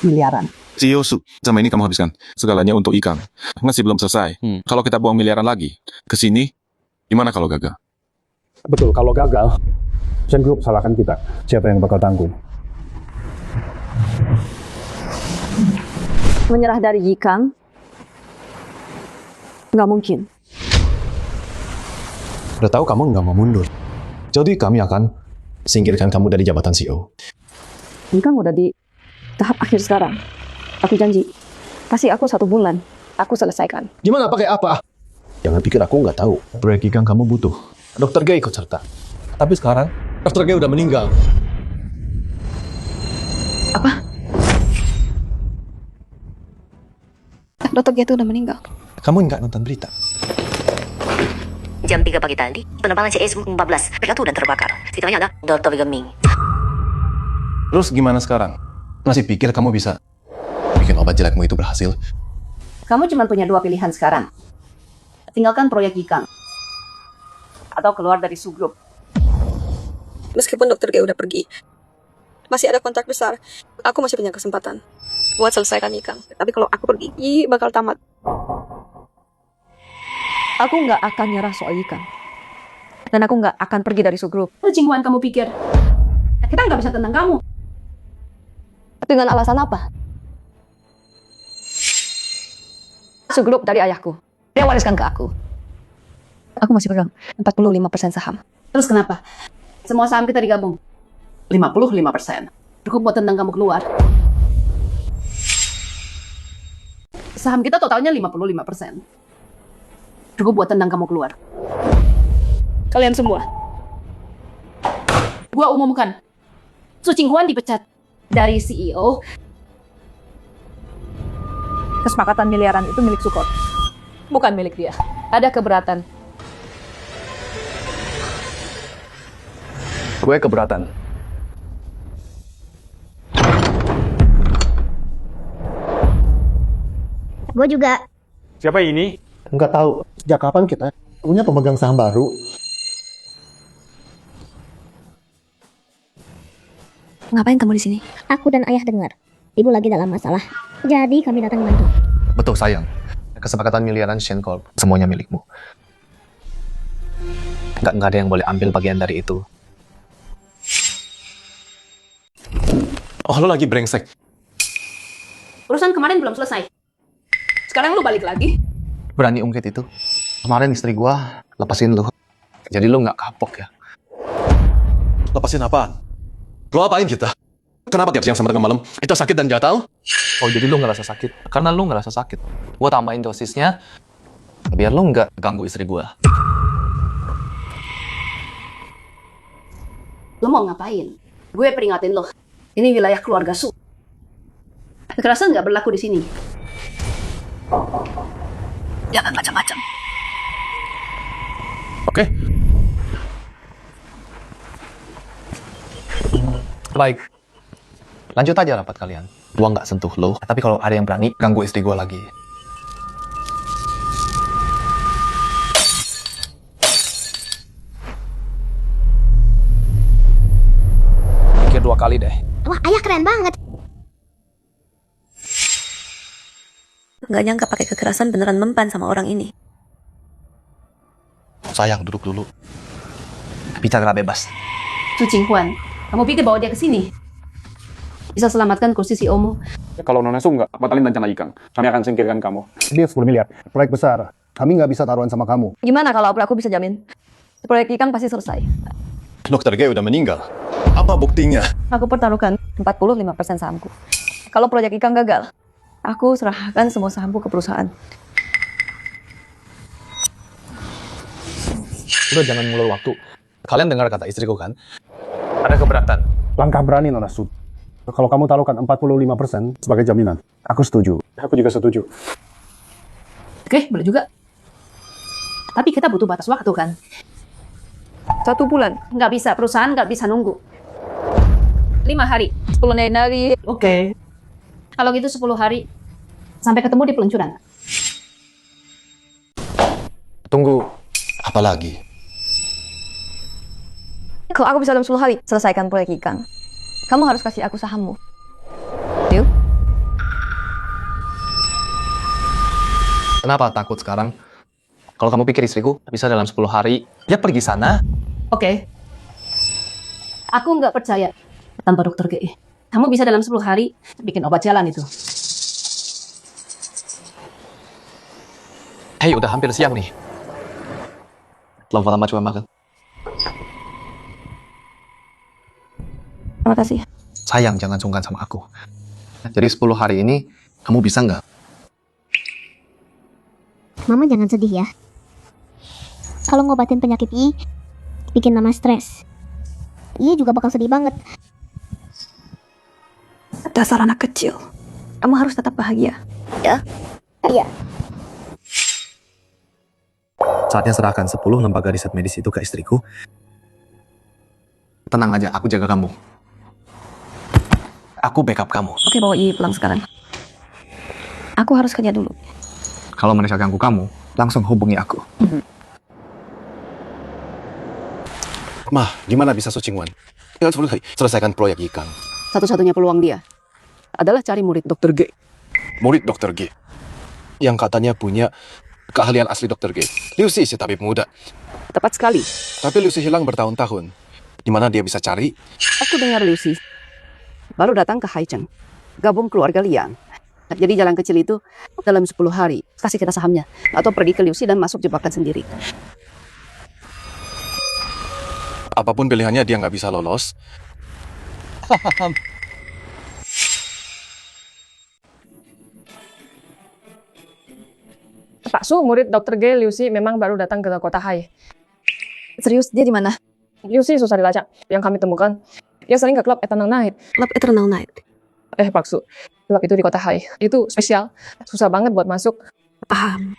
Miliaran. Si Yosu, sama ini kamu habiskan segalanya untuk Ikang. Masih belum selesai. Kalau kita buang miliaran lagi ke sini, gimana kalau gagal? Betul, kalau gagal, Shen Group salahkan kita. Siapa yang bakal tanggung? Menyerah dari Yikang? Nggak mungkin. Udah tahu kamu nggak mau mundur. Jadi kami akan singkirkan kamu dari jabatan CEO. Yikang udah di tahap akhir sekarang. Aku janji, kasih aku 1 bulan. Aku selesaikan. Gimana pakai apa? Jangan pikir aku nggak tahu. Proyek Yikang kamu butuh. Dokter Ge ikut serta. Tapi sekarang, Dokter Ge udah meninggal. Dokter Ge itu udah meninggal. Kamu nggak nonton berita? Jam 3 pagi tadi, penerbangan CS-14, mereka tuh udah terbakar. Ceritanya ada Dr. Geming. Terus gimana sekarang? Masih pikir kamu bisa bikin obat jelekmu itu berhasil? Kamu cuma punya 2 pilihan sekarang. Tinggalkan proyek Yikang. Atau keluar dari Su Group. Meskipun Dokter G udah pergi, masih ada kontrak besar. Aku masih punya kesempatan buat selesaikan Yikang. Tapi kalau aku pergi, Yi bakal tamat. Aku nggak akan nyerah soal Yikang. Dan aku nggak akan pergi dari Su Group. Jinghuan, kamu pikir kita nggak bisa tentang kamu? Dengan alasan apa? Segrup dari ayahku. Dia wariskan ke aku. Aku masih pegang 45% saham. Terus kenapa? Semua saham kita digabung. 55%. Cukup buat tendang kamu keluar. Saham kita totalnya 55%. Cukup buat tendang kamu keluar. Kalian semua. Gua umumkan. Su Qinghuan dipecat dari CEO. Kesepakatan miliaran itu milik Sukot. Bukan milik dia. Ada keberatan. Gue keberatan. Gue juga. Siapa ini? Nggak tahu. Sejak kapan kita punya pemegang saham baru? Ngapain kamu di sini? Aku dan ayah dengar. Ibu lagi dalam masalah. Jadi kami datang membantu. Betul sayang. Kesepakatan miliaran Shen Corp semuanya milikmu. Nggak ada yang boleh ambil bagian dari itu. Oh, lo lagi brengsek. Urusan kemarin belum selesai. Sekarang lu balik lagi. Berani ungkit itu. Kemarin istri gua lepasin lu. Jadi lu nggak kapok ya? Lepasin apaan? Lo apain kita? Kenapa tiap siang sama tengah malam itu sakit dan gatal? Oh, jadi lu ngerasa sakit? Karena lu ngerasa sakit. Gua tambahin dosisnya biar lu nggak ganggu istri gua. Lo mau ngapain? Gue peringatin lo. Ini wilayah keluarga Su. Kekerasan nggak berlaku di sini. Jangan macam-macam. Oke. Baik. Lanjut aja rapat kalian. Gua nggak sentuh lo. Tapi kalau ada yang berani ganggu istri gua lagi. Pikir 2 kali deh. Wah, ayah keren banget. Nggak nyangka pakai kekerasan beneran mempan sama orang ini. Sayang, duduk dulu. Bicara bebas. Su Qinghuan, kamu pikir bawa dia ke sini? Bisa selamatkan kursi CEO-mu? Kalau Nona Su nggak batalin rencana Ikang, kami akan singkirkan kamu. Dia 10 miliar. Proyek besar. Kami nggak bisa taruhan sama kamu. Gimana kalau aku bisa jamin? Proyek ikan pasti selesai. Dr. G udah meninggal. Apa buktinya? Aku pertaruhkan 45% sahamku. Kalau proyek ikan gagal, aku serahkan semua sahamku ke perusahaan. Udah jangan ngulur waktu. Kalian dengar kata istriku kan? Ada keberatan. Langkah berani, Nona Su. Kalau kamu taruhkan 45% sebagai jaminan, aku setuju. Aku juga setuju. Oke, boleh juga. Tapi kita butuh batas waktu kan? 1 bulan. Nggak bisa, perusahaan nggak bisa nunggu. 5 hari. 10 hari. Oke. Kalau gitu 10 hari. Sampai ketemu di peluncuran. Tunggu. Apa lagi? Kalau aku bisa dalam 10 hari selesaikan proyek ikan, kamu harus kasih aku sahammu. Deal? Kenapa takut sekarang? Kalau kamu pikir istriku bisa dalam 10 hari, ya pergi sana. Oke. Aku nggak percaya tanpa dokter GI. Kamu bisa dalam 10 hari bikin obat jalan itu. Hei, udah hampir siang nih. Lama-lama cuma makan. Terima kasih. Sayang, jangan sungkan sama aku. Jadi 10 hari ini, kamu bisa nggak? Mama jangan sedih ya. Kalau ngobatin penyakit I, bikin Mama stres. I juga bakal sedih banget. Dasar anak kecil. Kamu harus tetap bahagia. Ya? Iya. Saatnya serahkan 10 lembaga riset medis itu ke istriku. Tenang aja, aku jaga kamu. Aku backup kamu. Oke, bawa I pulang sekarang. Aku harus kerja dulu. Kalau mereka ganggu kamu, langsung hubungi aku. Mah, gimana bisa Su Qinghuan? Tinggal 10 hari, selesaikan proyek Ikang. Satu-satunya peluang dia adalah cari murid Dr. G. Murid Dr. G. Yang katanya punya keahlian asli Dr. G. Liu Si tabib muda. Tepat sekali. Tapi Liu Si hilang bertahun-tahun. Di mana dia bisa cari? Aku dengar Liu Si baru datang ke Haicheng. gabung keluarga Liang. Jadi jalan kecil itu dalam 10 hari kasih kita sahamnya. Atau pergi ke Liusi dan masuk jebakan sendiri. Apapun pilihannya dia nggak bisa lolos. Pak Su, murid Dr. G, Liusi memang baru datang ke kota Hai. Serius, dia di mana? Liusi susah dilacak. Yang kami temukan, dia sering ke klub Eternal Night. Klub Eternal Night? Pak Su, klub itu di kota Hai. Itu spesial. Susah banget buat masuk. Paham.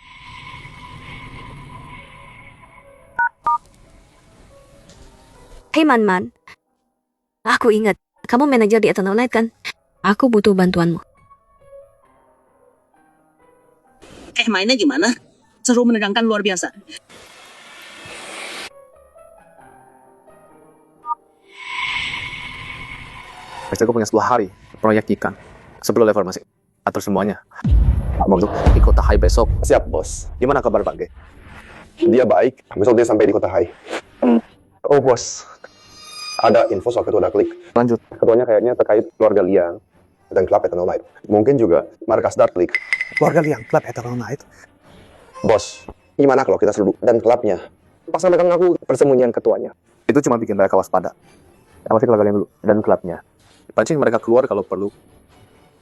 Hei Man-Man, aku ingat, kamu manajer di Eternal Night kan? Aku butuh bantuanmu. Mainnya gimana? Seru menegangkan luar biasa. Pasti aku punya 10 hari proyek ikan. Sebelum level masih atur semuanya. Mau tuh di kota Hai besok. Siap, bos. Gimana kabar Pak G? Dia baik. Besok dia sampai di kota Hai. Oh, bos. Ada info soal ketua Dark League. Lanjut. Ketuanya kayaknya terkait keluarga Liang dan klub Eternal Night. Mungkin juga markas Dark League. Keluarga Liang, klub Eternal Night. Bos, gimana kalau kita serbu dan klubnya? Pas mereka ngaku persembunyian ketuanya. Itu cuma bikin mereka waspada. Yang pasti keluarga Liang dulu dan klubnya. Pancing mereka keluar kalau perlu.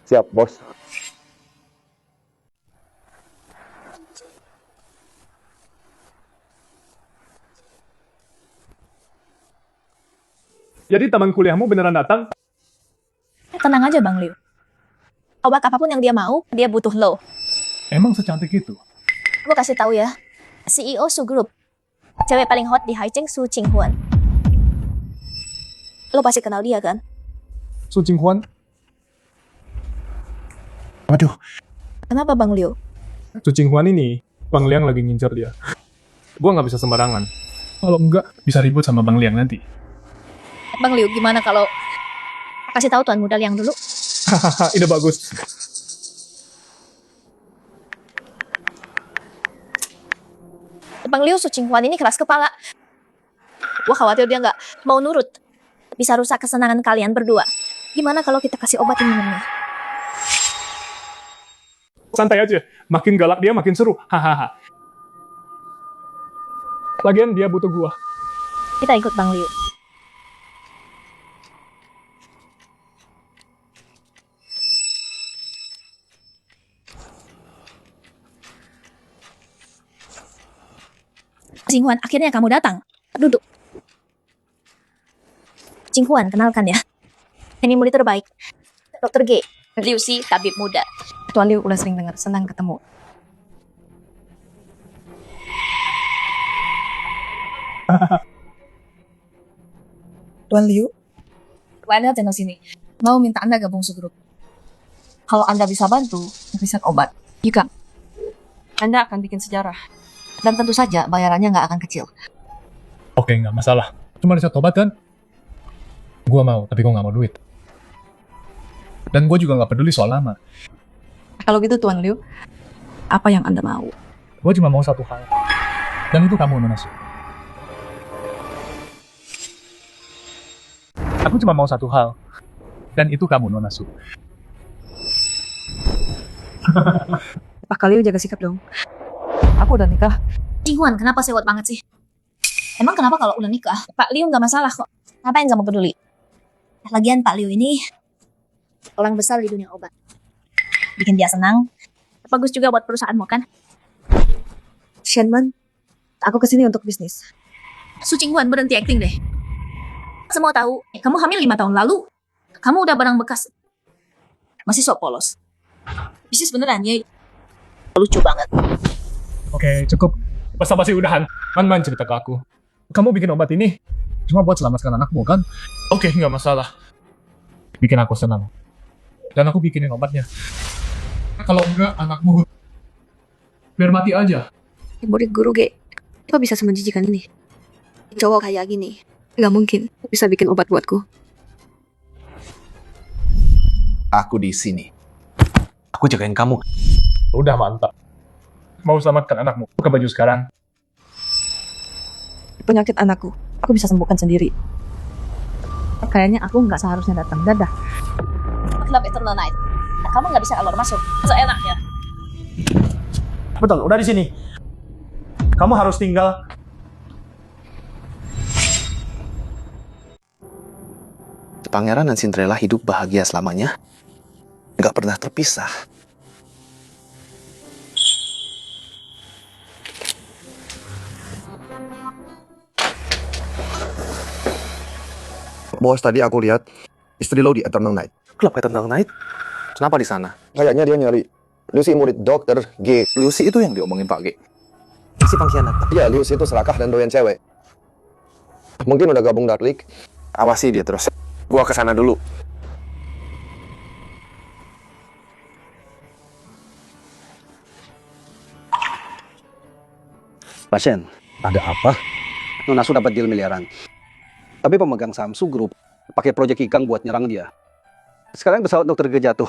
Siap, bos. Jadi teman kuliahmu beneran datang? Tenang aja Bang Liu. Obat apapun yang dia mau, dia butuh lo. Emang secantik itu? Gue kasih tahu ya, CEO Su Group, cewek paling hot di Haicheng, Su Qinghuan. Lo pasti kenal dia kan? Su Qinghuan? Waduh. Kenapa Bang Liu? Su Qinghuan ini, Bang Liang lagi ngincer dia. Gua nggak bisa sembarangan. Kalau enggak, bisa ribut sama Bang Liang nanti. Bang Liu, gimana kalau kasih tahu Tuan Muda Liang dulu? Hahaha, ide bagus. Bang Liu, Su Qinghuan ini keras kepala. Gue khawatir dia nggak mau nurut. Bisa rusak kesenangan kalian berdua. Gimana kalau kita kasih obat minumnya? Santai aja, makin galak dia makin seru. Hahaha. Lagian dia butuh gua. Kita ikut Bang Liu. Qinghuan, akhirnya kamu datang. Duduk. Qinghuan, kenalkan ya. Ini murid terbaik. Dr. G. Liu Si, tabib muda. Tuan Liu udah sering dengar, senang ketemu. Tuan Liu, Anda channel sini. Mau minta Anda gabung segrup. Kalau Anda bisa bantu, riset obat. Yika, Anda akan bikin sejarah. Dan tentu saja bayarannya nggak akan kecil. Oke, nggak masalah. Cuma riset obat kan? Gua mau, tapi gua nggak mau duit. Dan gua juga nggak peduli soal nama. kalau gitu Tuan Liu, apa yang Anda mau? Gua cuma mau satu hal. Dan itu kamu, Nona Su. Aku cuma mau satu hal. Dan itu kamu, Nona Su. Pak Liu jaga sikap dong. Aku udah nikah. Qinghuan, kenapa sewot banget sih? Emang kenapa kalau udah nikah? Pak Liu nggak masalah kok. Ngapain kamu peduli? Lagian Pak Liu ini orang besar di dunia obat. Bikin dia senang. Bagus juga buat perusahaanmu kan? Shenman, aku kesini untuk bisnis. Su Qinghuan, berhenti acting deh. Semua tahu, kamu hamil 5 tahun lalu. Kamu udah barang bekas. Masih sok polos. Bisnis beneran ya. Lucu banget. Oke, cukup. Basa-basi udahan. Man cerita ke aku. Kamu bikin obat ini cuma buat selamatkan anakmu kan? Oke, nggak masalah. Bikin aku senang. Dan aku bikinin obatnya. Kalau enggak, anakmu biar mati aja. Murid guru G, kok bisa semenjijikan ini? Cowok kayak gini, gak mungkin bisa bikin obat buatku. Aku di sini. Aku jagain kamu. Udah mantap. Mau selamatkan anakmu, buka baju sekarang. Penyakit anakku, aku bisa sembuhkan sendiri. Kayaknya aku nggak seharusnya datang. Dadah. Klub Eternal Night. kamu nggak bisa keluar masuk. Seenaknya. Betul, udah di sini. Kamu harus tinggal. Pangeran dan Cinderella hidup bahagia selamanya. Nggak pernah terpisah. Bos, tadi aku lihat istri lo di Eternal Night. Klub Eternal Night? Kenapa di sana? Kayaknya dia nyari Lucy, murid dokter G. Lucy itu yang diomongin Pak G. Si pengkhianat. Iya, Lucy itu serakah dan doyan cewek. Mungkin udah gabung Dark League. Awasi dia terus. Gua kesana dulu. Pasien, ada apa? Nona Su dapat deal miliaran. Tapi pemegang saham Su Group pakai proyek Ikang buat nyerang dia. Sekarang pesawat dokter G jatuh.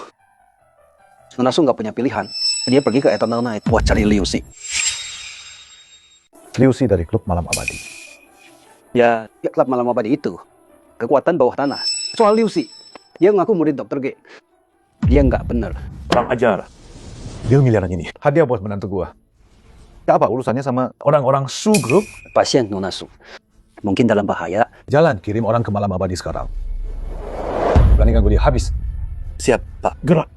Nona Su nggak punya pilihan. Dia pergi ke Eternal Night buat cari Liu Si. Liu Si dari klub Malam Abadi. Ya, klub Malam Abadi itu kekuatan bawah tanah. Soal Liu Si, dia ngaku murid dokter G. Dia nggak bener. Bang ajar. Deal miliaran ini hadiah buat menantu gua. Apa urusannya sama orang-orang Su Group? Pasien Nona Su mungkin dalam bahaya. Jalan, kirim orang ke Malam Abadi sekarang. Berani ganggu dia, habis. Siap, Pak. Gerak.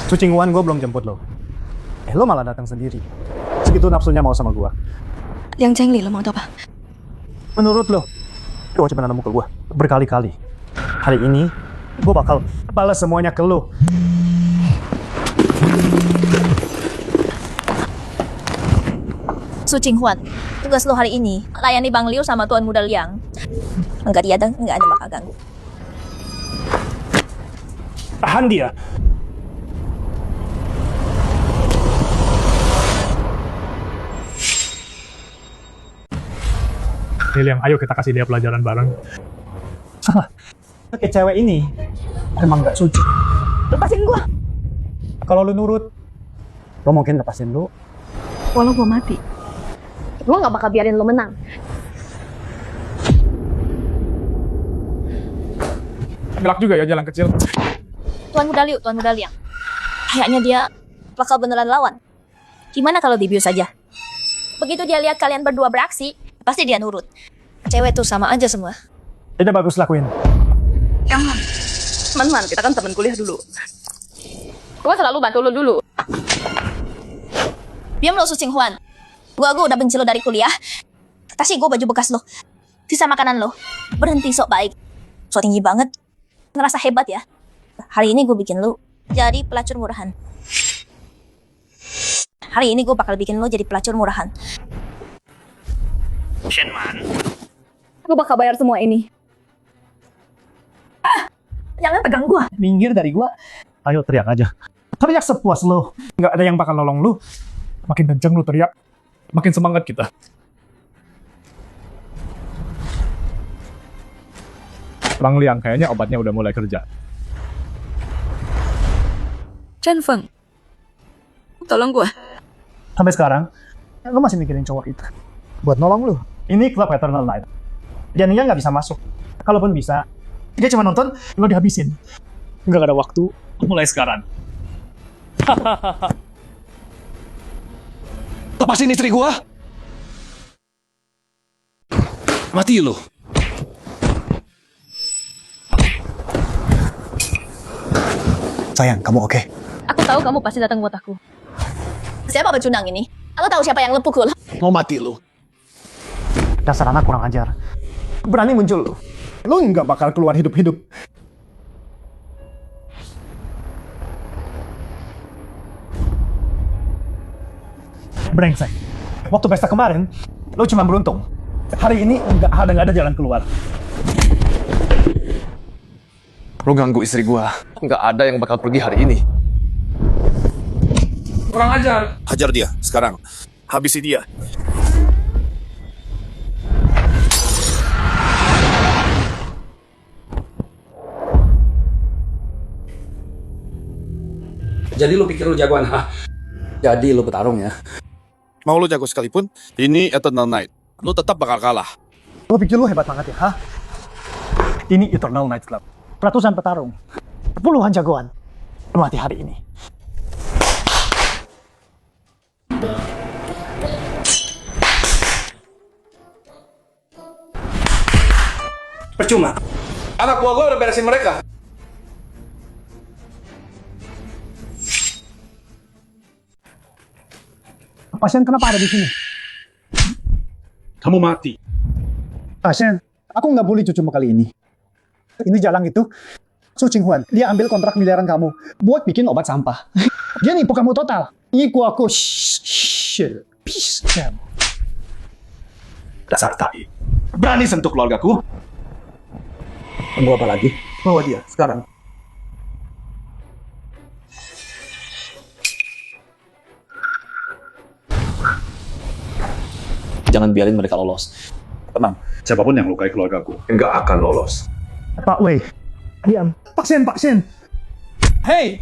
Sucingwan gue belum jemput lo. Lo malah datang sendiri. Segitu nafsunya mau sama gue. Liang Chengli lo mau tahu apa? Menurut lo coba nada mukul gue berkali-kali. Hari ini gue bakal balas semuanya ke lo. Su Qinghuan, tugas lo hari ini layani Bang Liu sama Tuan Muda Liang. Enggak dia dan enggak ada bakal ganggu. Tahan dia. Liang, ayo kita kasih dia pelajaran bareng. Oke, cewek ini emang gak suci. Lepasin gua. Kalau lu nurut, lo mungkin lepasin lu. Walau gue mati, gue gak bakal biarin lo menang. Gelap juga ya jalan kecil. Tuan Muda Liang. Kayaknya dia bakal beneran lawan. Gimana kalau dibius saja? Begitu dia lihat kalian berdua beraksi, pasti dia nurut. Cewek tuh sama aja semua. Tidak bagus lakuin. Jangan. Man, kita kan teman kuliah dulu. Gua selalu bantu lo dulu. Diam lo Su Qinghuan. Gua udah benci lo dari kuliah. Kasih gua baju bekas lo. Sisa makanan lo. Berhenti sok baik. Sok tinggi banget. Ngerasa hebat ya. Hari ini gue bikin lo jadi pelacur murahan. Hari ini gue bakal bikin lo jadi pelacur murahan. Shenman. Gue bakal bayar semua ini. Jangan pegang gue. Minggir dari gua. Ayo teriak aja. Teriak sepuas lo. Nggak ada yang bakal nolong lu. Makin kenceng lu teriak, makin semangat kita. Bang Liang, kayaknya obatnya udah mulai kerja. Chen Feng, tolong gue. Sampai sekarang, lo masih mikirin cowok itu. Buat nolong lu. Ini klub Eternal Night. Dan dia nggak bisa masuk. Kalaupun bisa, dia cuma nonton, lo dihabisin. Nggak ada waktu, mulai sekarang. Lepasin istri gua. Mati lo. Sayang, kamu oke? Aku tahu kamu pasti datang buat aku. Siapa pecundang ini? Aku tahu siapa yang lo pukul. Mau mati lo. Dasar anak kurang ajar. Berani muncul lo. Lo nggak bakal keluar hidup-hidup. Brengsek. Waktu pesta kemarin, lo cuma beruntung. Hari ini nggak ada jalan keluar. Lo ganggu istri gua. Nggak ada yang bakal pergi hari ini. Kurang ajar. Hajar dia, sekarang. Habisi dia. Jadi lu pikir lu jagoan, ha? Jadi lu petarung ya? Mau lu jago sekalipun, ini Eternal Night. Lu tetap bakal kalah. Lo pikir lo hebat banget ya, ha? Ini Eternal Night Club. Ratusan petarung. puluhan jagoan mati hari ini. Percuma. Anak buah gue udah beresin mereka. Pasien kenapa ada di sini? Kamu mati. Pasien, aku nggak boleh cucu kali ini. Ini jalan itu, Su Qinghuan, dia ambil kontrak miliaran kamu buat bikin obat sampah. Dia nipu kamu total. Nipu aku. Peace. Dasar tai. Berani sentuh keluargaku? Tunggu apa lagi? Bawa dia, sekarang. Jangan biarin mereka lolos. Tenang, siapapun yang lukai keluargaku, enggak akan lolos. Pak Wei, diam. Pasien. Hey.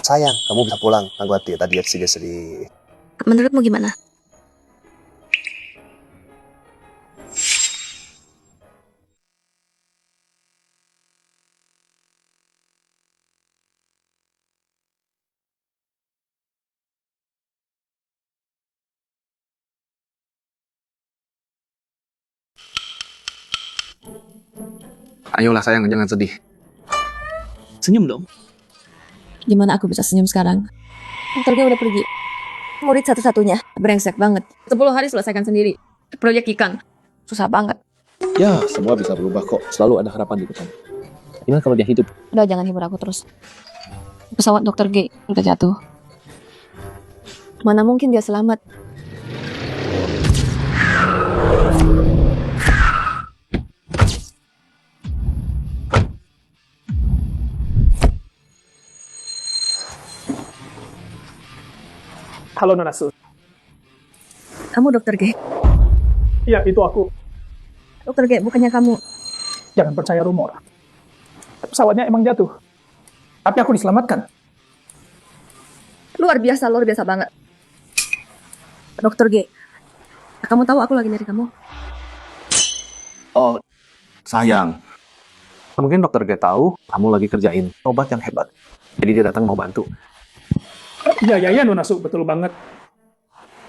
Sayang, kamu bisa pulang. Aku hati tadi sedih. Menurutmu gimana? Ayolah sayang, jangan sedih. Senyum dong. Gimana aku bisa senyum sekarang? Dokternya udah pergi. Murid satu-satunya. Brengsek banget. 10 hari selesaikan sendiri. Proyek ikan. Susah banget. Ya, semua bisa berubah kok. Selalu ada harapan di depan. Gimana kalau dia hidup? Udah, jangan hibur aku terus. Pesawat Dokter G udah jatuh. Mana mungkin dia selamat? Halo Nona Su. Kamu Dokter G? Iya, itu aku. Dokter G, bukannya kamu? Jangan percaya rumor. Pesawatnya emang jatuh. Tapi aku diselamatkan. Luar biasa banget. Dokter G, kamu tahu aku lagi nyari kamu? Oh, sayang. Mungkin dokter G tahu kamu lagi kerjain obat yang hebat. Jadi dia datang mau bantu. Iya, Nona Su, betul banget.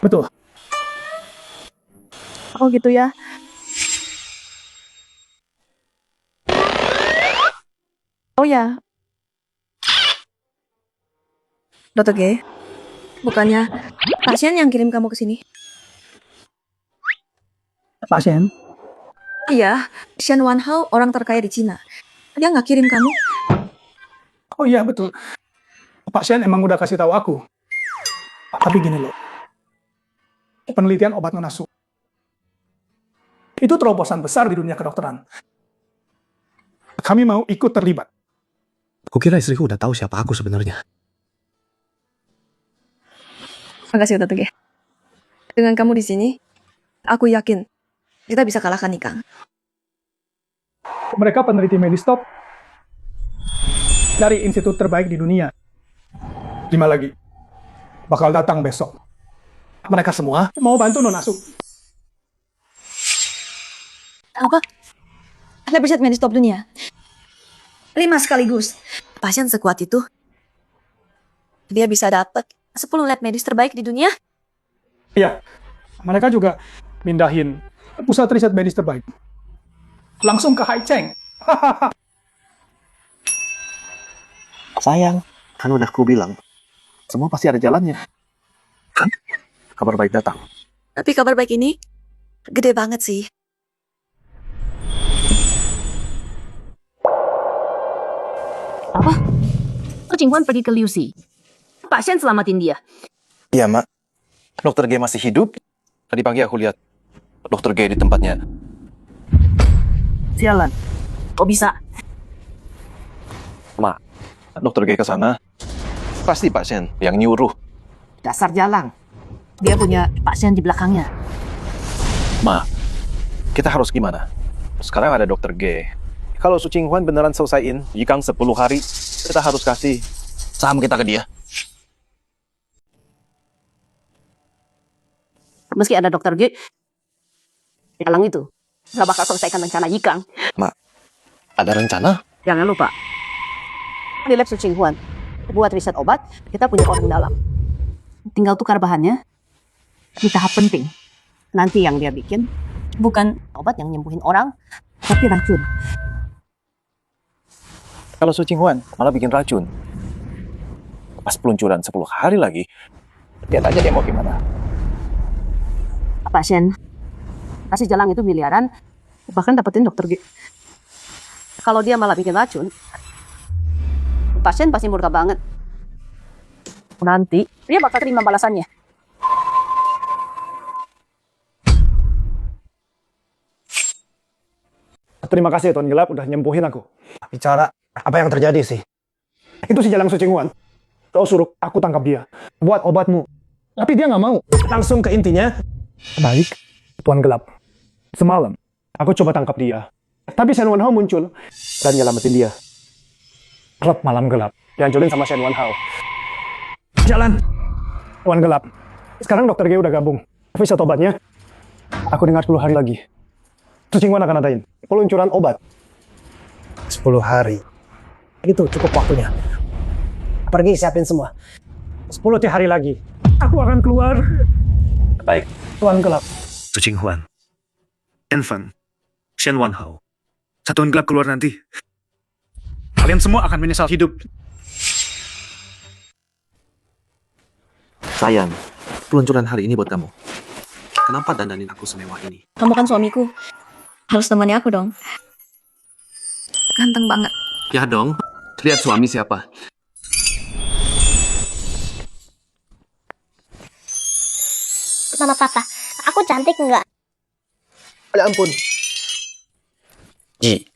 Betul. Oh gitu ya. Oh ya. Dokter G, bukannya pasien yang kirim kamu ke sini? Pasien? Iya, Shen Wanhao orang terkaya di Cina. Dia nggak kirim kamu? Oh iya, betul. Pasien emang udah kasih tahu aku. Tapi gini loh. Penelitian obat Nona Su itu terobosan besar di dunia kedokteran. Kami mau ikut terlibat. Kukira istriku udah tahu siapa aku sebenarnya. Makasih Dokter G. Dengan kamu di sini, aku yakin kita bisa kalahkan Ikang. Mereka peneliti medis top dari institut terbaik di dunia. 5 lagi bakal datang besok. Mereka semua mau bantu Nona Su. Apa? Lab riset medis top dunia. 5 sekaligus. Pasien sekuat itu, dia bisa dapat 10 lab medis terbaik di dunia. Iya, mereka juga mindahin pusat riset medis terbaik langsung ke Haicheng. Sayang, kan udah ku bilang. Semua pasti ada jalannya. Kan? Kabar baik datang. Tapi kabar baik ini gede banget sih. Apa? Su Qinghuan pergi ke Liu Xi. Pasien selamatin dia. Iya, Mak. Dokter G masih hidup. Tadi pagi aku lihat Dokter G di tempatnya. Sialan. Kok bisa? Mak, Dokter G ke sana. Pasti pasien yang nyuruh. Dasar jalang. Dia punya pasien di belakangnya. Ma, kita harus gimana? Sekarang ada Dokter G. Kalau Su Qinghuan beneran selesaiin Yikang 10 hari, kita harus kasih saham kita ke dia. Meski ada Dokter G, jalang itu nggak bakal selesaikan rencana Yikang. Mak, ada rencana? Jangan lupa, di lab Su Qinghuan, buat riset obat, kita punya orang dalam. Tinggal tukar bahannya di tahap penting. Nanti yang dia bikin bukan obat yang nyembuhin orang, tapi racun. Kalau Su Qinghuan malah bikin racun. Pas peluncuran 10 hari lagi, lihat aja dia mau gimana. Pasien kasih jalan itu miliaran, bahkan dapetin dokter G. Kalau dia malah bikin racun, pasien pasti murka banget. Nanti dia bakal terima balasannya. Terima kasih Tuan Gelap udah nyembuhin aku. Bicara apa yang terjadi sih? Itu si Jalang Su Qinghuan. Kau suruh aku tangkap dia buat obatmu. Tapi dia nggak mau. Langsung ke intinya. Baik, Tuan Gelap. Semalam aku coba tangkap dia. Tapi Shen Wanhao muncul dan nyelamatin dia. Klub malam gelap dihancurin sama Shen Wanhao. Jalan, Tuan Gelap. Sekarang dokter G udah gabung. Bisa obatnya. Aku dengar 10 hari lagi. Su Qinghuan akan adain peluncuran obat. 10 hari. Itu cukup waktunya. Pergi siapin semua. 10 hari lagi. Aku akan keluar. Baik. Tuan Gelap. Su Qinghuan, Enfan, Shen Wanhao. Satuan Gelap keluar nanti. Kalian semua akan menyesal hidup. Sayang, peluncuran hari ini buat kamu. Kenapa dandanin aku semewah ini? Kamu kan suamiku. Harus temani aku dong. Ganteng banget. Ya dong, lihat suami siapa. Mama Papa, aku cantik nggak? Ya ampun. Ji,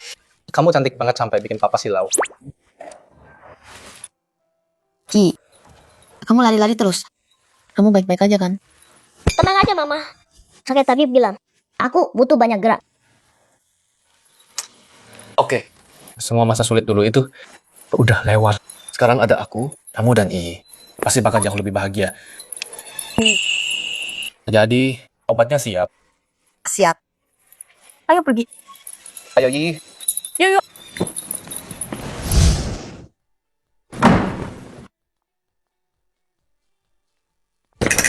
kamu cantik banget sampai bikin papa silau. Ki, kamu lari-lari terus. Kamu baik-baik aja kan? Tenang aja Mama. Sakit tabib bilang, aku butuh banyak gerak. Oke, semua masa sulit dulu itu udah lewat. Sekarang ada aku, kamu dan I. Pasti bakal jauh lebih bahagia. Jadi, obatnya siap. Siap. Ayo pergi. Ayo, Yi. Yuk, yuk.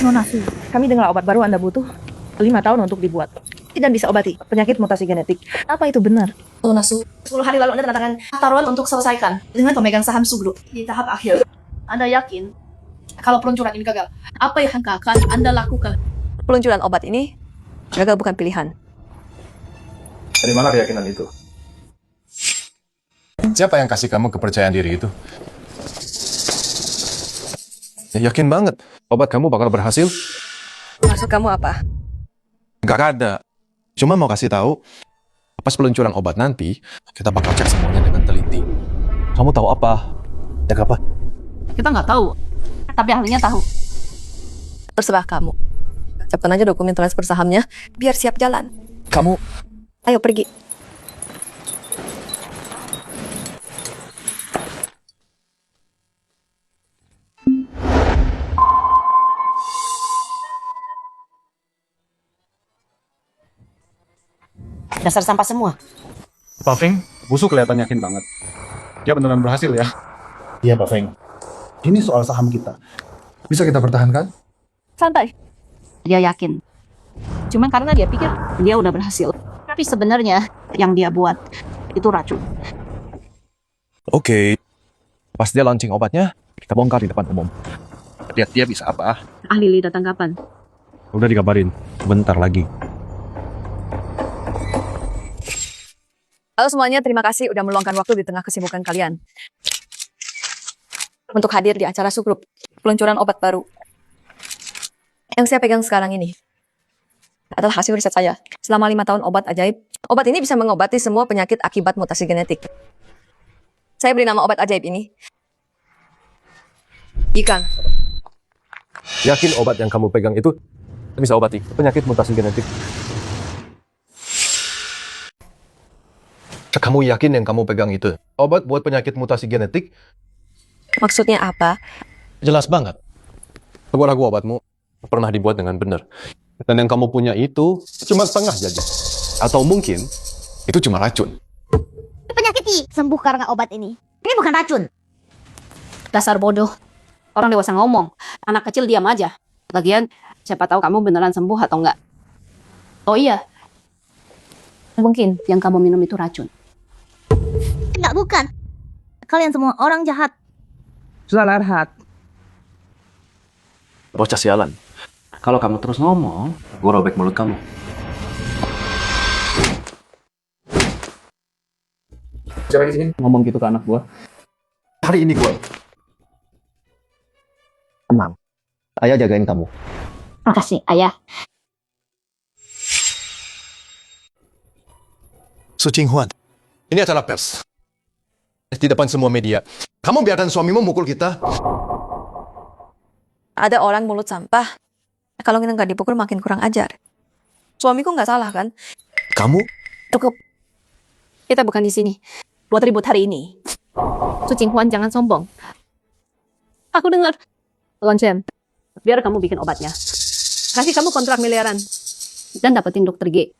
Nona Su, kami dengar obat baru Anda butuh 5 tahun untuk dibuat. Tidak bisa obati penyakit mutasi genetik. Apa itu benar? Nona Su, 10 hari lalu Anda tanda tangan taruhan untuk selesaikan dengan pemegang saham Su Group di tahap akhir. Anda yakin kalau peluncuran ini gagal? Apa yang akan Anda lakukan? Peluncuran obat ini gagal bukan pilihan. Dari mana keyakinan itu? Siapa yang kasih kamu kepercayaan diri itu? Ya, yakin banget. Obat kamu bakal berhasil? Maksud kamu apa? Gak ada. Cuma mau kasih tahu, pas peluncuran obat nanti, kita bakal cek semuanya dengan teliti. Kamu tahu apa? Cek apa? Kita nggak tahu, tapi ahlinya tahu. Terserah kamu. Siapkan aja dokumen transfer sahamnya, biar siap jalan. Kamu... Ayo pergi. Dasar sampah semua. Pak Feng, busuk kelihatan yakin banget. Dia beneran berhasil ya? Iya Pak Feng. Ini soal saham kita. Bisa kita pertahankan? Santai. Dia yakin. Cuma karena dia pikir dia udah berhasil. Tapi sebenarnya yang dia buat itu racun. Oke. Pas dia launching obatnya, kita bongkar di depan umum. Lihat dia bisa apa. Ahli Li datang kapan? Udah dikabarin, bentar lagi. Halo semuanya, terima kasih udah meluangkan waktu di tengah kesibukan kalian untuk hadir di acara Su Group, peluncuran obat baru. Yang saya pegang sekarang ini adalah hasil riset saya. Selama 5 tahun obat ajaib, obat ini bisa mengobati semua penyakit akibat mutasi genetik. Saya beri nama obat ajaib ini Yikang. Yakin obat yang kamu pegang itu bisa obati penyakit mutasi genetik? Kamu yakin yang kamu pegang itu obat buat penyakit mutasi genetik? Maksudnya apa? Jelas banget. Ragu-ragu obatmu pernah dibuat dengan benar. Dan yang kamu punya itu cuma setengah jadi. Atau mungkin itu cuma racun. Penyakit sembuh karena obat ini. Ini bukan racun. Dasar bodoh. Orang dewasa ngomong, anak kecil diam aja. Lagian, siapa tahu kamu beneran sembuh atau enggak. Oh iya, mungkin yang kamu minum itu racun. Enggak, bukan. Kalian semua orang jahat. Sudah Larhat. Bocah sialan. Kalau kamu terus ngomong, gue robek mulut kamu. Siapa di sini ngomong gitu ke anak gua? Hari ini gue tenang. Ayah jagain kamu. Makasih, Ayah. Su Qinghuan, ini acara pers. Di depan semua media. Kamu biarkan suamimu mukul kita. Ada orang mulut sampah. Kalau kita nggak dipukul makin kurang ajar. Suamiku nggak salah kan? Kamu? Cukup. Kita bukan di sini buat ribut hari ini. Su Qinghuan, jangan sombong. Aku dengar. Lonchen, biar kamu bikin obatnya. Kasih kamu kontrak miliaran. Dan dapetin dokter G.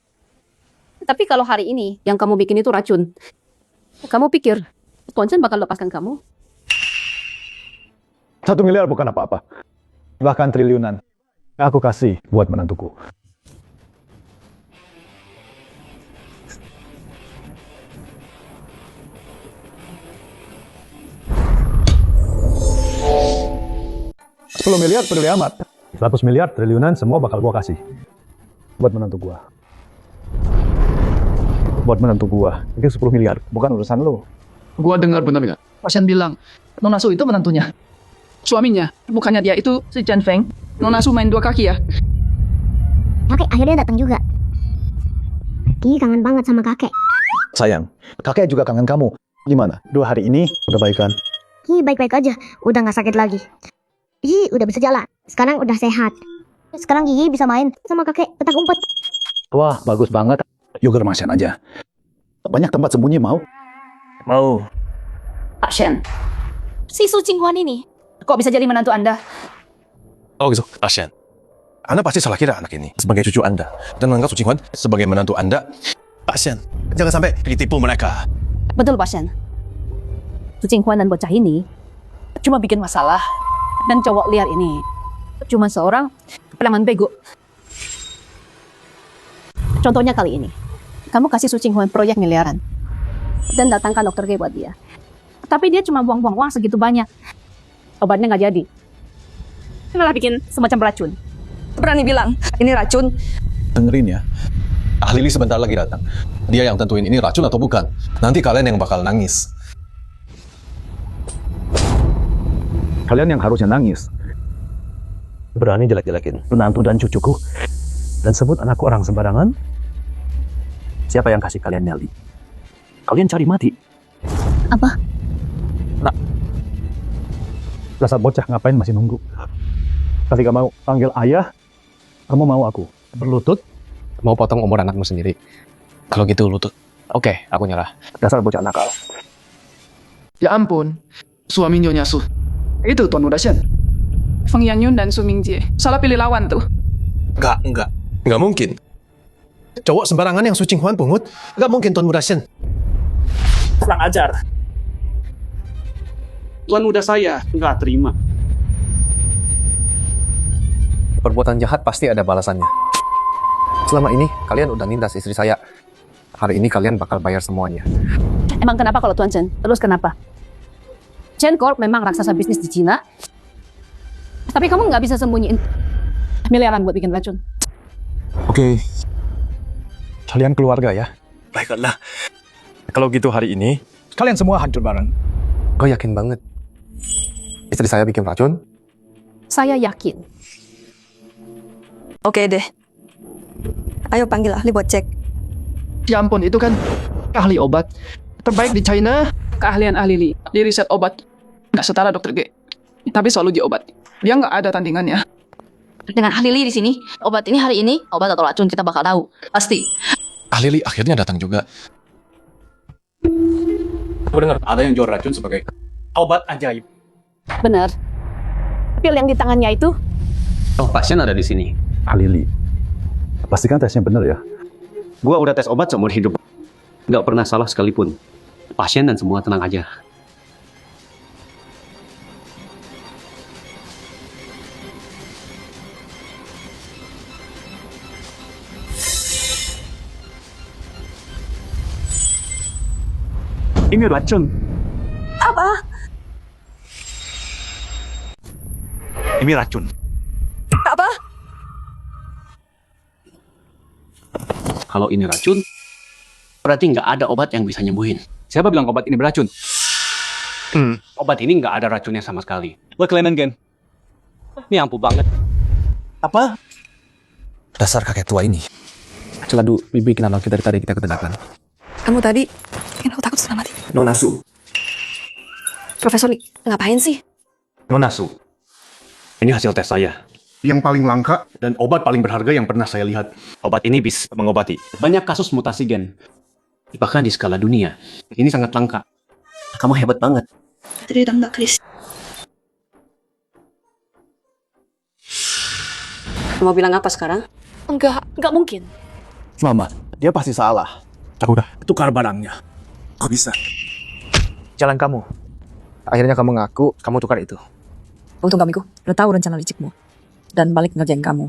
Tapi kalau hari ini yang kamu bikin itu racun, kamu pikir Lonchen bakal lepaskan kamu? 1 miliar bukan apa-apa. Bahkan triliunan. Aku kasih buat menantuku. $10 miliar peduli amat. 100 miliar triliunan semua bakal gua kasih. Buat menantu gua. Buat menantu gua. Itu 10 miliar. Bukan urusan lu. Gua dengar benar nggak? Pasien bilang, Nona Su itu menantunya. Suaminya, bukannya dia itu si Chen Feng. Nona Su main 2 kaki ya? Kakek akhirnya datang juga. Ih, kangen banget sama kakek. Sayang, kakek juga kangen kamu. Gimana? 2 hari ini udah baikan? Ih, baik-baik aja. Udah nggak sakit lagi. Ih, udah bisa jalan. Sekarang udah sehat. Sekarang Gigi bisa main sama kakek petak umpet. Wah, bagus banget. Yuk ke rumah Shen aja. Banyak tempat sembunyi, mau? Mau. Pak Shen, si Su Qinghuan ini kok bisa jadi menantu Anda? Oh gitu, Pasien. Anda pasti salah kira anak ini sebagai cucu Anda. Dan menganggap Su Qinghuan sebagai menantu Anda. Pasien, jangan sampai ditipu mereka. Betul, Pak Shen. Su Qinghuan dan bocah ini cuma bikin masalah. Dan cowok liar ini cuma seorang preman bego. Contohnya kali ini, kamu kasih Su Qinghuan proyek miliaran. Dan datangkan dokter G buat dia. Tapi dia cuma buang-buang uang segitu banyak. Obatnya nggak jadi. Malah bikin semacam racun. Berani bilang, ini racun. Dengerin ya. Ahli sebentar lagi datang. Dia yang tentuin ini racun atau bukan. Nanti kalian yang bakal nangis. Kalian yang harusnya nangis. Berani jelek-jelekin menantu dan cucuku. Dan sebut anakku orang sembarangan. Siapa yang kasih kalian nyali? Kalian cari mati. Apa? Nah, dasar bocah ngapain masih nunggu? Kasih gak mau panggil ayah, kamu mau aku berlutut? Mau potong umur anakmu sendiri. Kalau gitu lutut. Oke, aku nyerah. Dasar bocah nakal. Ya ampun, suami Nyonya Su. Itu Tuan Muda Shen. Feng Yangyun dan Su Mingjie. Salah pilih lawan tuh. Enggak mungkin. Cowok sembarangan yang Su Qinghuan pungut, enggak mungkin Tuan Muda Shen. Kurang ajar. Tuan muda saya nggak terima. Perbuatan jahat pasti ada balasannya. Selama ini kalian udah nindas istri saya. Hari ini kalian bakal bayar semuanya. Emang kenapa kalau Tuan Chen? Terus kenapa? Chen Corp memang raksasa bisnis di Cina. Tapi kamu nggak bisa sembunyiin miliaran buat bikin racun. Oke. Kalian keluarga ya? Baiklah. Kalau gitu hari ini, kalian semua hancur bareng. Kau yakin banget? Istri saya bikin racun? Saya yakin. Oke deh. Ayo panggil ahli buat cek. Ya ampun, itu kan ahli obat. Terbaik di China, keahlian ahli di riset obat. Nggak setara dokter G. Tapi selalu di obat. Dia nggak ada tandingannya. Dengan ahli di sini, obat ini hari ini, obat atau racun kita bakal tahu. Pasti. Ahli akhirnya datang juga. Aku dengar ada yang jual racun sebagai obat ajaib. Benar. Pil yang di tangannya itu? Oh, pasien ada di sini. Lili, pastikan tesnya benar ya. Gua udah tes obat seumur hidup. Nggak pernah salah sekalipun. Pasien dan semua tenang aja. Ini racun. Apa? Ini racun. Apa? Kalau ini racun, berarti nggak ada obat yang bisa nyembuhin. Siapa bilang obat ini beracun? Obat ini nggak ada racunnya sama sekali. Lo kelainan, Gen? Ini ampuh banget. Apa? Dasar kakek tua ini. Celadu, bikin anak kita dari tadi kita ketenakan. Kamu tadi bikin aku takut setengah mati. Nona Su. Profesor Lee, ngapain sih? Nona Su. Ini hasil tes saya. Yang paling langka dan obat paling berharga yang pernah saya lihat. Obat ini bisa mengobati banyak kasus mutasi gen. Bahkan di skala dunia. Ini sangat langka. Kamu hebat banget. Cerita Mbak Chris. Mau bilang apa sekarang? Enggak mungkin. Mama, dia pasti salah. Aku udah tukar barangnya. Kok bisa? Jalan kamu. Akhirnya kamu ngaku, kamu tukar itu. Untung kamiku udah tahu rencana licikmu. Dan balik ngerjain kamu.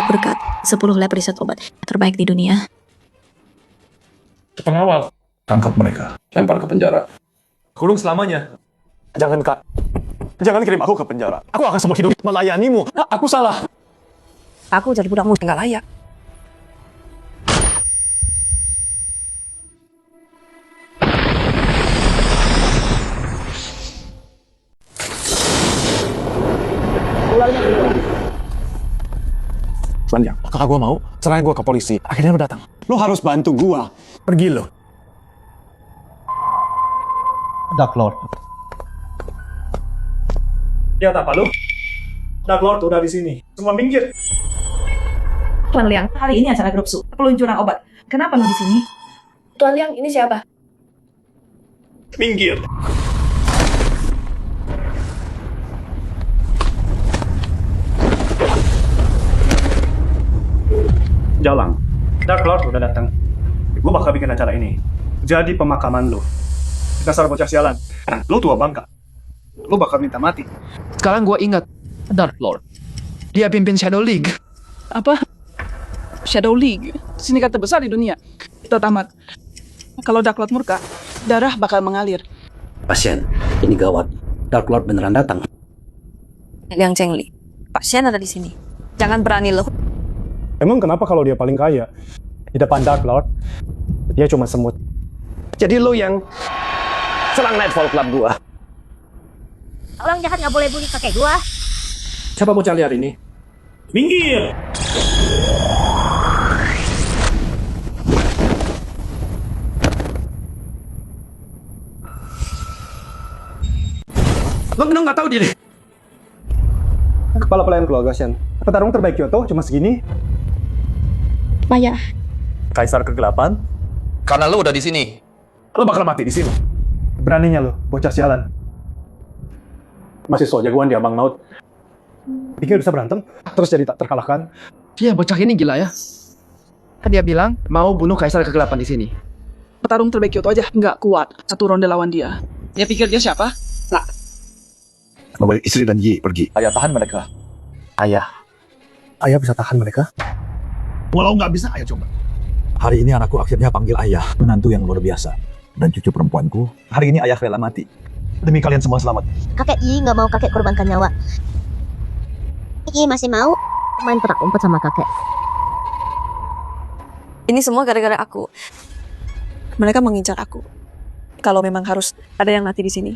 Berkat 10 lab riset obat terbaik di dunia. Pengawal. Tangkap mereka. Lempar ke penjara. Kurung selamanya. Jangan, Kak. Jangan kirim aku ke penjara. Aku akan seumur hidup melayanimu. Aku salah. Aku jadi budakmu nggak layak. Selanjang, kakak gue mau serahin gue ke polisi. Akhirnya lo datang. Lo harus bantu gue. Pergi lo. Dark Lord. Ya apa lu? Dark Lord udah di sini. Semua minggir. Tuan Liang, hari ini acara grup Su, peluncuran obat. Kenapa lu di sini? Tuan Liang, ini siapa? Minggir. Jalang. Dark Lord udah datang. Gue bakal bikin acara ini. Jadi pemakaman lo. Dasar bocah sialan. Lo tua bangka. Lo bakal minta mati. Sekarang gue ingat Dark Lord. Dia pimpin Shadow League. Apa? Shadow League, sindikat terbesar di dunia. Kita tamat. Kalau Dark Lord murka, darah bakal mengalir. Pasien, ini gawat. Dark Lord beneran datang. Liang Chengli, pasien ada di sini. Jangan berani lo. Emang kenapa kalau dia paling kaya? Di depan Dark Lord, dia cuma semut. Jadi lo yang serang Nightfall Club gua. Orang jahat nggak boleh bully kakek gua. Siapa bocah liar ini? Minggir! Lo bener nggak tahu diri? Kepala pelayan keluarga, Shen. Petarung terbaik Kyoto cuma segini. Payah. Kaisar kegelapan? Karena lo udah di sini. Lo bakal mati di sini. Beraninya lo, bocah sialan. Masih so jagoan di Abang Laut. Pikir bisa berantem, terus jadi tak terkalahkan. Dia bocah ini gila ya. Kan dia bilang mau bunuh Kaisar kegelapan di sini. Petarung terbaik Kyoto aja nggak kuat satu ronde lawan dia. Dia pikir dia siapa? Nah. Membawa istri dan Yi pergi. Ayah tahan mereka. Ayah bisa tahan mereka? Walau nggak bisa, ayah coba. Hari ini anakku akhirnya panggil ayah, menantu yang luar biasa. Dan cucu perempuanku, hari ini ayah rela mati. Demi kalian semua selamat. Kakek Yi nggak mau kakek korbankan nyawa. Yi masih mau main petak umpet sama kakek. Ini semua gara-gara aku. Mereka mengincar aku. Kalau memang harus ada yang mati di sini,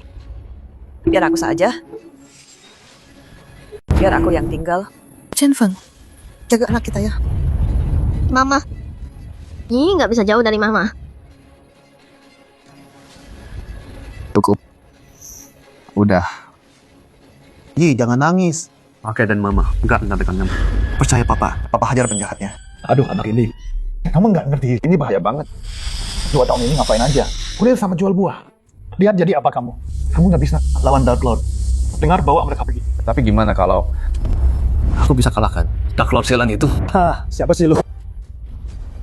biar aku saja. Biar aku yang tinggal. Chen Feng, jaga anak kita ya. Mama. Yi nggak bisa jauh dari mama. Cukup. Udah. Yi, jangan nangis. Oke, dan mama, nggak pegang nyamuk. Percaya papa hajar penjahatnya. Aduh, anak ini. Kamu nggak ngerti, ini bahaya banget. 2 tahun ini ngapain aja? Kuliah sama jual buah. Lihat jadi apa kamu? Kamu nggak bisa lawan Dark Lord. Dengar bawa mereka pergi. Tapi gimana kalau aku bisa kalahkan Dark Lord Sialan itu? Hah, siapa sih lu?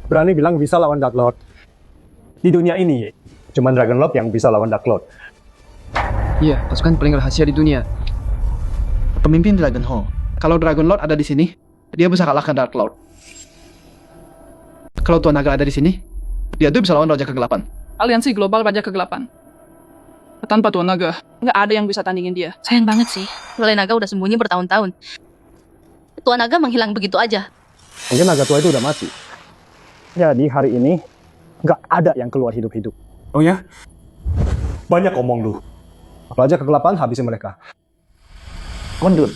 berani bilang bisa lawan Dark Lord. Di dunia ini, cuman Dragon Lord yang bisa lawan Dark Lord. Iya, pasukan paling rahasia di dunia. Pemimpin Dragon Hall. Kalau Dragon Lord ada di sini, dia bisa kalahkan Dark Lord. Kalau Tuan Naga ada di sini, dia tuh bisa lawan Raja Kegelapan. Aliansi Global Raja Kegelapan. Tanpa Tuan Naga, nggak ada yang bisa tandingin dia. Sayang banget sih, Lele Naga udah sembunyi bertahun-tahun. Tuan Naga menghilang begitu aja. Mungkin naga tua itu udah mati. Jadi hari ini, nggak ada yang keluar hidup-hidup. Oh ya? Banyak omong lu. Raja Kegelapan habisin mereka. Mundur.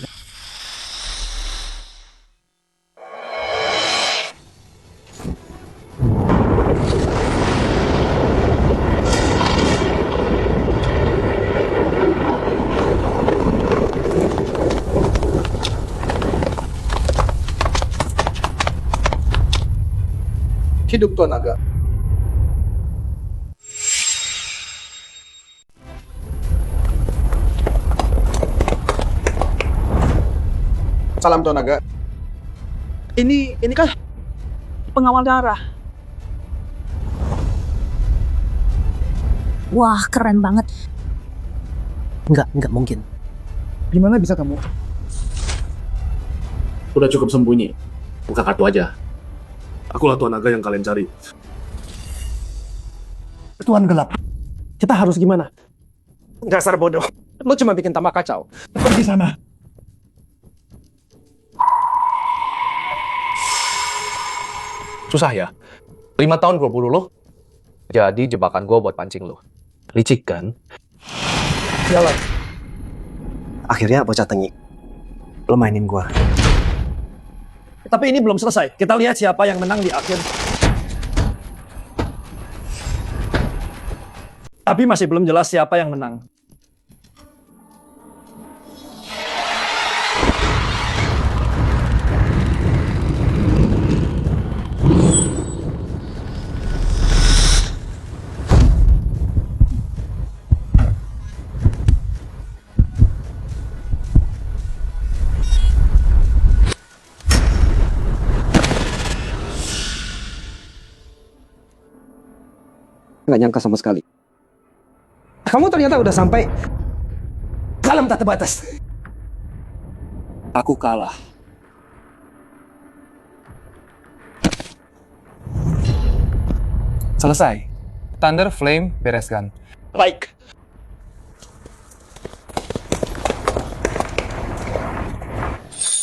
Hidup Tuan Naga. Salam Tuan Naga. Ini kan pengawal darah. Wah, keren banget. Enggak mungkin. Gimana bisa kamu? Udah cukup sembunyi. Buka kartu aja. Akulah Tuan Naga yang kalian cari. Tuan Gelap. Kita harus gimana? Dasar bodoh. Lu cuma bikin tambah kacau. Pergi sana. Susah ya? 5 tahun gue buru lo. Jadi jebakan gue buat pancing lo. Licik kan? Jalan. Akhirnya bocah tengi. Lo mainin gua. Tapi ini belum selesai. Kita lihat siapa yang menang di akhir. Tapi masih belum jelas siapa yang menang. Nggak nyangka sama sekali. Kamu ternyata udah sampai dalam tak terbatas. Aku kalah. Selesai. Thunder Flame bereskan. Baik.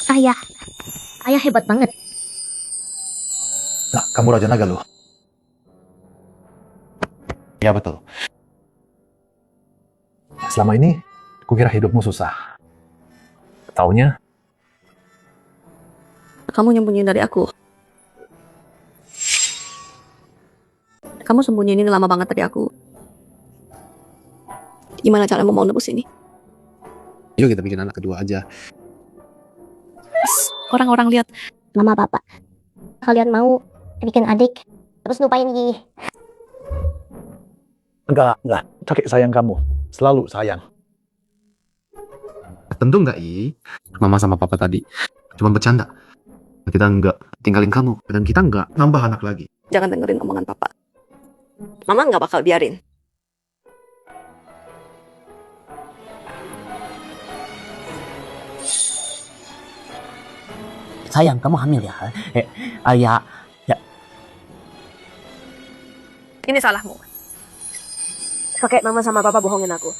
Ayah hebat banget. Nah, kamu Raja Naga loh. Ya betul. Selama ini, kukira hidupmu susah. Taunya, Kamu nyembunyiin dari aku. Kamu sembunyiin ini lama banget dari aku. Gimana caranya mau nebus ini? Yuk kita bikin anak kedua aja. Orang-orang lihat. Mama, Papa, kalian mau bikin adik, terus lupain Yi. enggak. Kakek sayang kamu. Selalu sayang. Tentu enggak, I. Mama sama Papa tadi cuma bercanda. Kita enggak tinggalin kamu, dan kita enggak nambah anak lagi. Jangan dengerin omongan papa. Mama nggak bakal biarin. Sayang, kamu hamil ya? Ya. Ini salahmu. Kakek, mama sama papa bohongin aku.